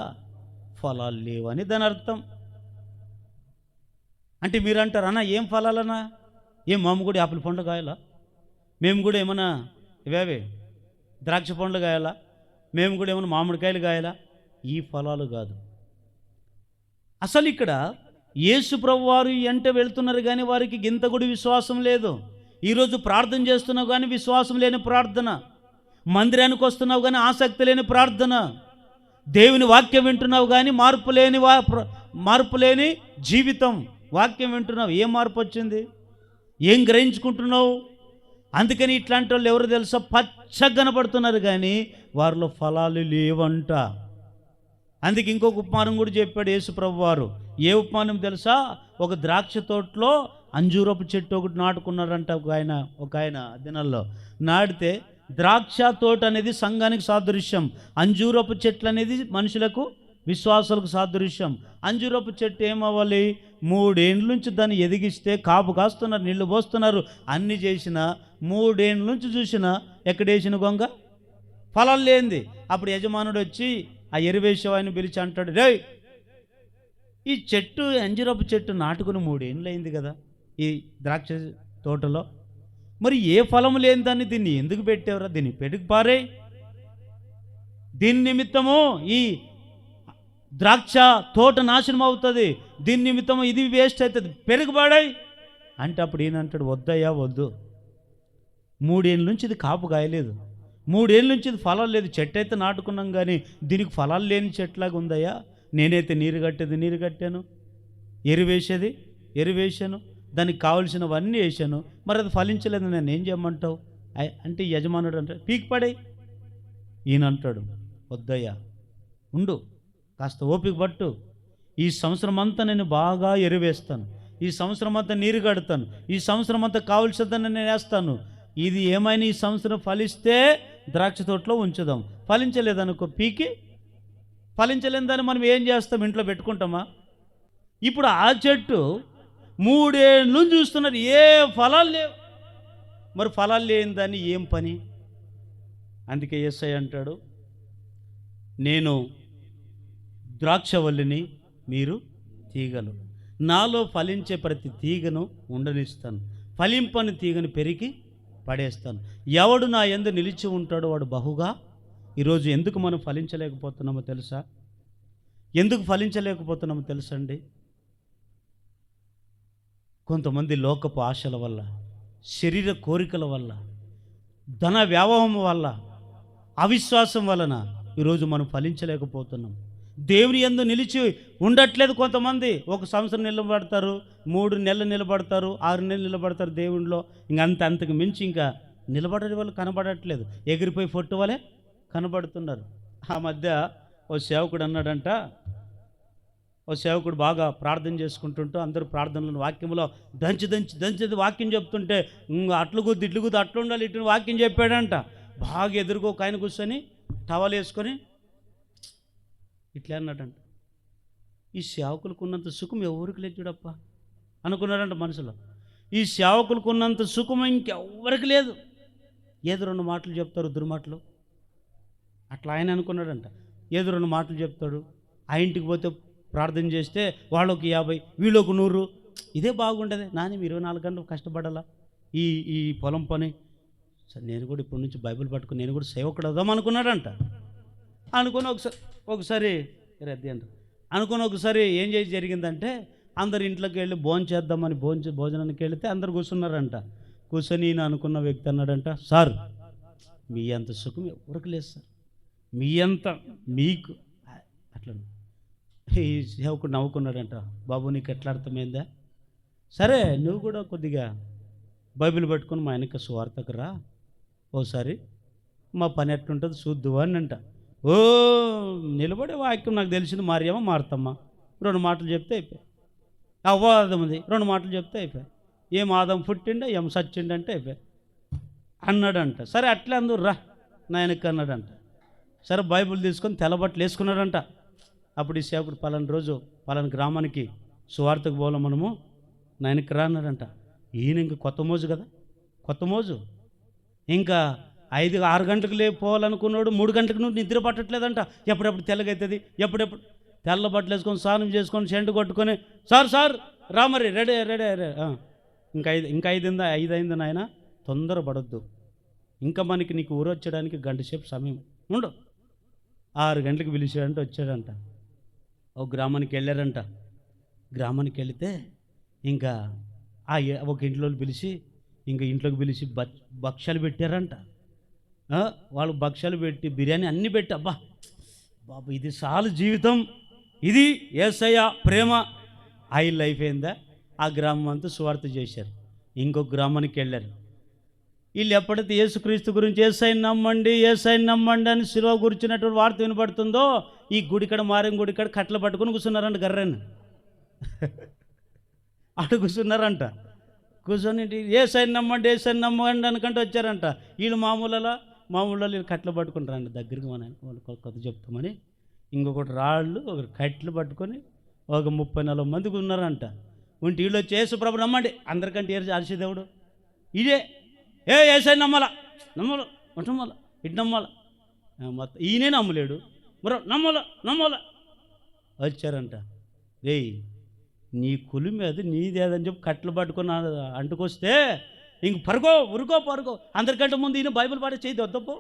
ఫలాలు లేవు అని దాని అర్థం. అంటే మీరు అంటారు, అన్న ఏం ఫలాలన్నా? మేము కూడా యాపిల్ పండ్లు కాయాలా? మేము కూడా ఏమన్నా ఇవేవే ద్రాక్ష పండ్లు కాయాలా? మేము కూడా ఏమన్నా మామిడికాయలు కాయాలా? ఈ ఫలాలు కాదు. అసలు ఇక్కడ యేసు ప్రభు వారు ఎంట వెళ్తున్నారు కానీ వారికి ఇంత కూడా విశ్వాసం లేదు. ఈరోజు ప్రార్థన చేస్తున్నావు కానీ విశ్వాసం లేని ప్రార్థన, మందిరానికి వస్తున్నావు కానీ ఆసక్తి లేని ప్రార్థన, దేవుని వాక్యం వింటున్నావు కానీ మార్పు లేని జీవితం. వాక్యం వింటున్నావు, ఏం మార్పు వచ్చింది? ఏం గ్రహించుకుంటున్నావు? అందుకని ఇట్లాంటి వాళ్ళు ఎవరు తెలుసా? పచ్చగా కనపడుతున్నారు కానీ వారిలో ఫలాలు లేవంట. అందుకే ఇంకొక ఉపమానం కూడా చెప్పాడు యేసు ప్రభు వారు. ఏ ఉపమానం తెలుసా? ఒక ద్రాక్ష తోటలో అంజూరపు చెట్టు ఒకటి నాటుకున్నాడంట ఒక ఆయన దినాల్లో. నాటితే ద్రాక్ష తోట అనేది సంఘానికి సాదృశ్యం, అంజూరపు చెట్లు అనేది మనుషులకు విశ్వాసాలకు సాదృశ్యం. అంజూరపు చెట్టు ఏమవ్వాలి? 3 ఏళ్ళ నుంచి దాన్ని ఎదిగిస్తే కాపు కాస్తున్నారు, నీళ్లు పోస్తున్నారు, అన్నీ చేసిన 3 ఏళ్ళ నుంచి చూసినా ఎక్కడేసిన గొంగ ఫలాలు లేనిది. అప్పుడు యజమానుడు వచ్చి ఆ ఎరువేసేవాడిని పిలిచి అంటాడు, రే ఈ చెట్టు అంజిరపు చెట్టు నాటుకుని 3 ఏళ్ళు అయింది కదా ఈ ద్రాక్ష తోటలో, మరి ఏ ఫలము లేని దాన్ని దీన్ని ఎందుకు పెట్టావురా, దీన్ని పెట్టుకు పారే, దీని నిమిత్తము ఈ ద్రాక్ష తోట నాశనం అవుతుంది, దీని నిమిత్తము ఇది వేస్ట్ అవుతుంది, పెరుగుబాడాయి అంటే అప్పుడు ఈయనంటాడు, వద్దయ్యా వద్దు, 3 ఏళ్ళ నుంచి ఇది కాపు కాయలేదు, 3 ఏళ్ళ నుంచి ఇది ఫలాలు లేదు, చెట్టు అయితే నాటుకున్నాం కానీ దీనికి ఫలాలు లేని చెట్లాగా ఉందయ్యా, నేనైతే నీరు కట్టేది నీరు కట్టాను, ఎరువేసేది ఎరువేసాను, దానికి కావలసినవన్నీ వేసాను, మరి అది ఫలించలేదు, నేను ఏం చేయమంటావు అంటే యజమానుడు అంటే పీకి పడే. ఈయన అంటాడు, వద్దయ్యా ఉండు, కాస్త ఓపిక పట్టు, ఈ సంవత్సరం అంతా నేను బాగా ఎరువేస్తాను, ఈ సంవత్సరం అంతా నీరు కడతాను, ఈ సంవత్సరం అంతా కావలసినదని నేను వేస్తాను, ఇది ఏమైనా ఈ సంవత్సరం ఫలిస్తే ద్రాక్ష తోటలో ఉంచుదాం, ఫలించలేదనుకో పీకి, ఫలించలేని దాన్ని మనం ఏం చేస్తాం, ఇంట్లో పెట్టుకుంటామా? ఇప్పుడు ఆ చెట్టు 3 ఏళ్ళు చూస్తున్నారు, ఏ ఫలాలు లేవు, మరి ఫలాలు లేని దాన్ని ఏం పని? అందుకే యేసయ్య అంటాడు, నేను ద్రాక్షవల్లిని, మీరు తీగలు, నాలో ఫలించే ప్రతి తీగను ఉండనిస్తాను, ఫలింపని తీగను పెరిగి పడేస్తాను, ఎవడు నా యందు నిలిచి ఉంటాడో వాడు బహుగా. ఈరోజు ఎందుకు మనం ఫలించలేకపోతున్నామో తెలుసా? ఎందుకు ఫలించలేకపోతున్నామో తెలుసండి? కొంతమంది లోకపు ఆశల వల్ల, శరీర కోరికల వల్ల, ధన వ్యామోహం వల్ల, అవిశ్వాసం వలన ఈరోజు మనం ఫలించలేకపోతున్నాం. దేవుని యందు నిలిచి ఉండట్లేదు. కొంతమంది 1 సంవత్సరం నిలబడతారు, 3 నెలలు నిలబడతారు, 6 నెలలు నిలబడతారు దేవునిలో, అంతకు మించి ఇంకా నిలబడే వాళ్ళు కనబడట్లేదు, ఎగిరిపోయి పొట్టు వలె కనబడుతున్నారు. ఆ మధ్య ఓ సేవకుడు అన్నాడంట, ఓ సేవకుడు బాగా ప్రార్థన చేసుకుంటుంటూ అందరూ ప్రార్థనలను వాక్యంలో దంచి వాక్యం చెప్తుంటే అట్లు గుద్ది అట్లు ఉండాలి ఇటు వాక్యం చెప్పాడంట. బాగా ఎదురుగా ఒక ఆయన కూర్చొని టవల్ వేసుకొని ఇట్లా అన్నాడంట, ఈ సేవకులకు ఉన్నంత సుఖం ఎవరికి లేదు చూడప్ప అనుకున్నారంట మనసులో. ఈ సేవకులకు ఉన్నంత సుఖం ఇంకెవ్వరికి లేదు, ఏదో 2 మాటలు చెప్తారు దుర్మాటలు, అట్లా ఆయన అనుకున్నాడంట. ఏదో 2 మాటలు చెప్తాడు, ఆ ఇంటికి పోతే ప్రార్థన చేస్తే వాళ్ళకి 50 వీళ్ళకి 100, ఇదే బాగుండేది, నాని 24 గంటలు కష్టపడాలా ఈ పొలం పని. సరే నేను కూడా ఇప్పటి నుంచి బైబిల్ పట్టుకుని నేను కూడా సేవకుడు అవుదాం అనుకున్నాడంట. అనుకుని ఒకసారి రద్దీ అంట అనుకుని ఒకసారి ఏం చేసి జరిగిందంటే, అందరు ఇంట్లోకి వెళ్ళి చేద్దామని భోజనానికి వెళితే అందరు కూర్చున్నారంట. కూర్చొని ఈయన అనుకున్న వ్యక్తి అన్నాడంట, సార్ మీ అంత సుఖం ఎవరికి లేదు సార్, మీ అంత మీకు అట్లా. ఈ సేవకుడు నవ్వుకున్నాడంట, బాబు నీకు ఎట్లా అర్థమైందా, సరే నువ్వు కూడా కొద్దిగా బైబిల్ పట్టుకొని మా వెనక సువార్తకు రా, ఓసారి మా పని ఎట్లుంటుంది చూద్దువా అని అంట. ఓ నిలబడే వాక్యం నాకు తెలిసింది, మారేమో మారుతమ్మ 2 మాటలు చెప్తే అయిపోయి, అవ్వాదం ఉంది 2 మాటలు చెప్తే అయిపోయి, ఏం ఆదం పుట్టిండే ఏం సచ్చిండే అయిపోయి అన్నాడంట. సరే అట్లా అందరు రా నా వెనక అన్నాడంట. సరే బైబిల్ తీసుకొని తెల్లబట్టలు వేసుకున్నాడంట. అప్పుడు ఈ సేవకుడు పలానా రోజు పలానా గ్రామానికి సువార్తకు పోవాలి మనము, నా వెనక రా అన్నాడంట. ఈయన ఇంకా కొత్త మోజు కదా, కొత్త మోజు, ఇంకా 5-6 గంటలకు పోవాలనుకున్నాడు, 3 గంటలకు నువ్వు నిద్ర పట్టట్లేదంట. ఎప్పుడెప్పుడు తెల్లగవుతుంది, ఎప్పుడెప్పుడు తెల్ల బట్టలు వేసుకొని స్నానం చేసుకొని సెంటు కొట్టుకొని సార్ రా మరి రెడీ ఇంకా 5 అయింది నాయన, తొందర పడొద్దు, ఇంకా మనకి నీకు ఊరొచ్చడానికి 1 గంట సేపు సమయం ఉండు. 6 గంటలకు పిలిచాడంటే వచ్చాడంట. ఒక గ్రామానికి వెళ్ళారంట. గ్రామానికి వెళితే ఇంకా ఒక ఇంట్లో పిలిచి ఇంట్లోకి పిలిచి భక్ష్యాలు పెట్టారంట. వాళ్ళు భక్ష్యాలు పెట్టి బిర్యానీ అన్నీ పెట్టి, అబ్బా బాబు ఇది చాలు జీవితం, ఇది యేసయ్య ప్రేమ, లైఫ్ అయిందా. ఆ గ్రామం అంతా సువార్త చేశారు. ఇంకొక గ్రామానికి వెళ్ళారు. వీళ్ళు ఎప్పుడైతే యేసుక్రీస్తు గురించి యేసయ్యని నమ్మండి అని సిలువ కూర్చున్నటువంటి వార్త వినపడుతుందో, ఈ గుడికడ మారేం గుడికడ కట్టలు పట్టుకొని కూర్చున్నారంట, గర్రని అటు కూర్చున్నారంట. కూర్చొని యేసయ్యని నమ్మండి అనుకుంటూ వచ్చారంట. వీళ్ళు మామూలు వీళ్ళు కట్టెలు పట్టుకుంటారంట. దగ్గరికి వాళ్ళు కొత్త చెప్తామని ఇంకొకటి రాళ్ళు ఒకటి కట్టెలు పట్టుకొని ఒక 30-40 మందికి ఉన్నారంట. ఉంటే వీళ్ళు వచ్చి యేసు ప్రభు నమ్మండి, అందరికంటే అరిసేదేవుడు ఇదే, యేసయ్యని నమ్మలా నమ్మాల ఇటు నమ్మాల మొత్తం ఈయనే నమ్మలేడు, మరో నమ్మాల వచ్చారంట. రేయ్ నీ కులి మీద నీదేదని చెప్పి కట్టెలు పట్టుకొని అంటుకొస్తే ఇంక పరుగో అందరికంటే ముందు ఈయన బైబిల్ పాడే చేయి వద్దపో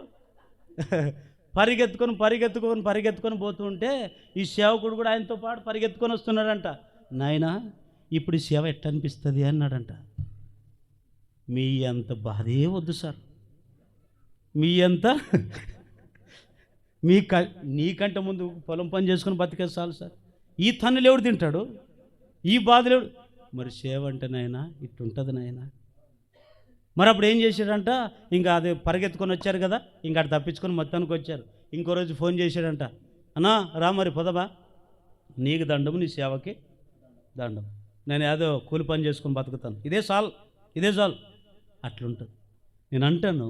పరిగెత్తుకొని పోతుంటే ఈ సేవకుడు కూడా ఆయనతో పాటు పరిగెత్తుకొని వస్తున్నాడంట. నాయనా ఇప్పుడు ఈ సేవ ఎట్ట అనిపిస్తుంది అన్నాడంట. మీ అంత బాధే వద్దు సార్, మీ అంత నీకంటే ముందు పొలం పని చేసుకుని బతికేది చాలు సార్. ఈ తన్నులు ఎవడు తింటాడు, ఈ బాధలు ఎవడు? మరి సేవ అంటే నాయన ఇట్టుంటుంది నాయన. మరి అప్పుడు ఏం చేశాడంట, ఇంకా అది పరిగెత్తుకొని వచ్చారు కదా, ఇంకా అటు తప్పించుకొని మొత్తానికి వచ్చారు. ఇంకో రోజు ఫోన్ చేశాడంట, అన్నా రా మరి పొదబా, నీకు దండము, నీ సేవకి దండం, నేను ఏదో కూలి పని చేసుకొని బతుకుతాను, ఇదే చాలు అట్లుంటుంది. నేను అంటాను,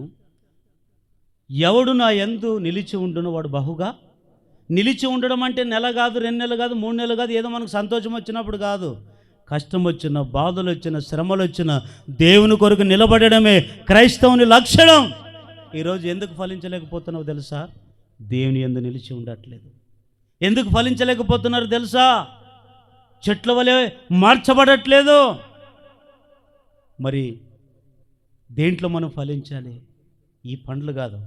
ఎవడు నా యందు నిలిచి ఉండునో వాడు బహుగా. నిలిచి ఉండడం అంటే నెల కాదు, 2 నెలలు కాదు, 3 నెలలు కాదు, ఏదో మనకు సంతోషం వచ్చినప్పుడు కాదు. కష్టం వచ్చిన, బాధలు వచ్చిన, శ్రమలు వచ్చిన దేవుని కొరకు నిలబడడమే క్రైస్తవుని లక్షణం. ఈరోజు ఎందుకు ఫలించలేకపోతున్నావు తెలుసా? దేవుని యందు నిలిచి ఉండట్లేదు. ఎందుకు ఫలించలేకపోతున్నారు తెలుసా? చెట్ల వలె మార్చబడట్లేదు. మరి దేంట్లో మనం ఫలించాలి? ఈ పండ్లు కాదు,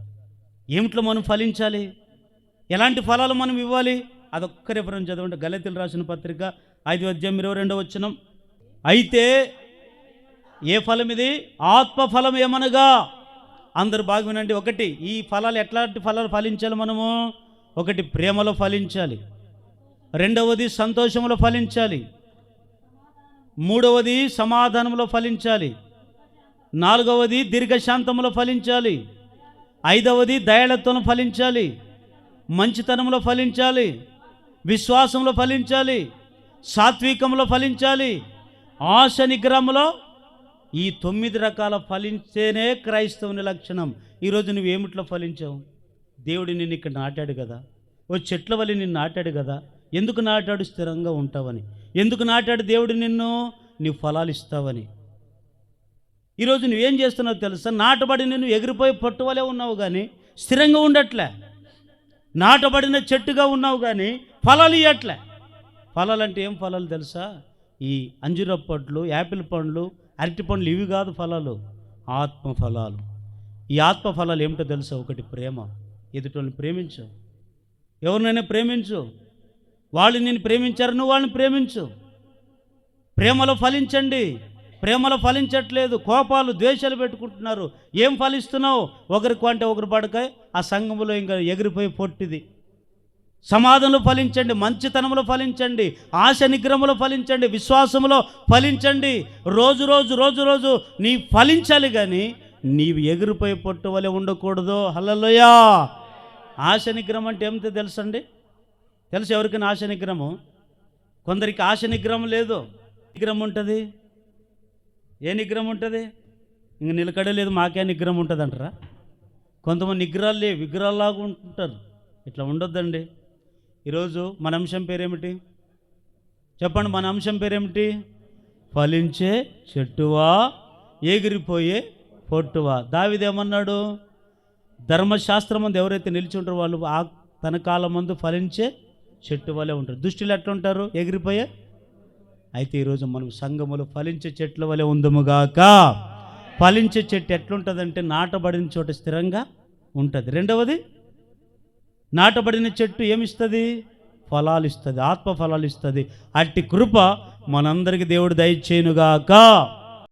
ఏమిట్లో మనం ఫలించాలి? ఎలాంటి ఫలాలు మనం ఇవ్వాలి? అదొక్క రిఫరెన్స్ చదవండి. గలతీయులకు రాసిన పత్రిక 5:22 అయితే ఏ ఫలం ఇది? ఆత్మ ఫలం ఏమనగా, అందరు బాగా వినండి. 1, ఈ ఫలాలు ఎట్లాంటి ఫలాలు ఫలించాలి మనము? 1 ప్రేమలో ఫలించాలి, 2వది సంతోషంలో ఫలించాలి, 3వది సమాధానంలో ఫలించాలి, 4వది దీర్ఘశాంతంలో ఫలించాలి, 5వది దయాళత్వంలో ఫలించాలి, మంచితనంలో ఫలించాలి, విశ్వాసంలో ఫలించాలి, సాత్వికంలో ఫలించాలి, ఆశ నిగ్రహంలో. ఈ 9 రకాల ఫలించేనే క్రైస్తవుని లక్షణం. ఈరోజు నువ్వు ఏమిట్లో ఫలించావు? దేవుడు నిన్ను ఇక్కడ నాటాడు కదా, ఓ చెట్ల వల్ల నిన్ను నాటాడు కదా. ఎందుకు నాటాడు? స్థిరంగా ఉంటావని. ఎందుకు నాటాడు దేవుడు నిన్ను? నీవు ఫలాలు ఇస్తావని. ఈరోజు నువ్వేం చేస్తున్నావు తెలుసా? నాటబడి నువ్వు ఎగిరిపోయి పట్టువలే ఉన్నావు కానీ స్థిరంగా ఉండట్లే. నాటబడిన చెట్టుగా ఉన్నావు కానీ ఫలాలు ఇవ్వట్లే. ఫలాలు అంటే ఏం ఫలాలు తెలుసా? ఈ అంజూరపు పండ్లు, యాపిల్ పండ్లు, అరటి పండ్లు, ఇవి కాదు ఫలాలు, ఆత్మ ఫలాలు. ఈ ఆత్మ ఫలాలు ఏమిటో తెలుసా? 1 ప్రేమ. ఎదుటోళ్ళని ప్రేమించు, ఎవరినైనా ప్రేమించు. వాళ్ళు నిన్ను ప్రేమించారు, నువ్వు వాళ్ళని ప్రేమించు. ప్రేమలో ఫలించండి. ప్రేమలో ఫలించట్లేదు, కోపాలు, ద్వేషాలు పెట్టుకుంటున్నారు. ఏం ఫలిస్తున్నావు? ఒకరికి అంటే ఒకరు పడకాయ ఆ సంఘంలో ఇంకా ఎగిరిపోయి పొట్టిది. సమాధానంలో ఫలించండి, మంచితనంలో ఫలించండి, ఆశ నిగ్రహంలో ఫలించండి, విశ్వాసంలో ఫలించండి. రోజు నీ ఫలించాలి కానీ నీవు ఎగిరిపోయి పొట్టు వలె ఉండకూడదు. హల్లెలూయా. ఆశ నిగ్రహం అంటే ఏమిటో తెలుసండి? తెలుసు ఎవరికైనా ఆశ నిగ్రహము? కొందరికి ఆశ నిగ్రహం లేదు. నిగ్రహం ఉంటుంది. ఏ నిగ్రహం ఉంటుంది? ఇంక నిలకడలేదు, మాకే నిగ్రహం ఉంటుంది అంటారా? కొంతమంది నిగ్రహాలు లేవు, విగ్రహాల్లాగా ఉంటుంటారు. ఇట్లా ఉండొద్దండి. ఈరోజు మన అంశం పేరేమిటి చెప్పండి? మన అంశం పేరేమిటి? ఫలించే చెట్టువా, ఎగిరిపోయే పొట్టువా. దావీదేమన్నాడు? ధర్మశాస్త్రం ముందు ఎవరైతే నిలిచి ఉంటారో వాళ్ళు తన కాలం ముందు ఫలించే చెట్టు వలె ఉంటారు. దుష్టులు ఎట్లుంటారు? ఎగిరిపోయే. అయితే ఈరోజు మనం సంఘములు ఫలించే చెట్ల వలె ఉందముగాక. ఫలించే చెట్టు ఎట్లుంటుందంటే నాటబడిన చోట స్థిరంగా ఉంటుంది. 2వది, నాటబడిన చెట్టు ఏమిస్తుంది? ఫలాలు ఇస్తుంది, ఆత్మ ఫలాలు ఇస్తుంది. అట్టి కృప మనందరికీ దేవుడు దయచేయునుగాక.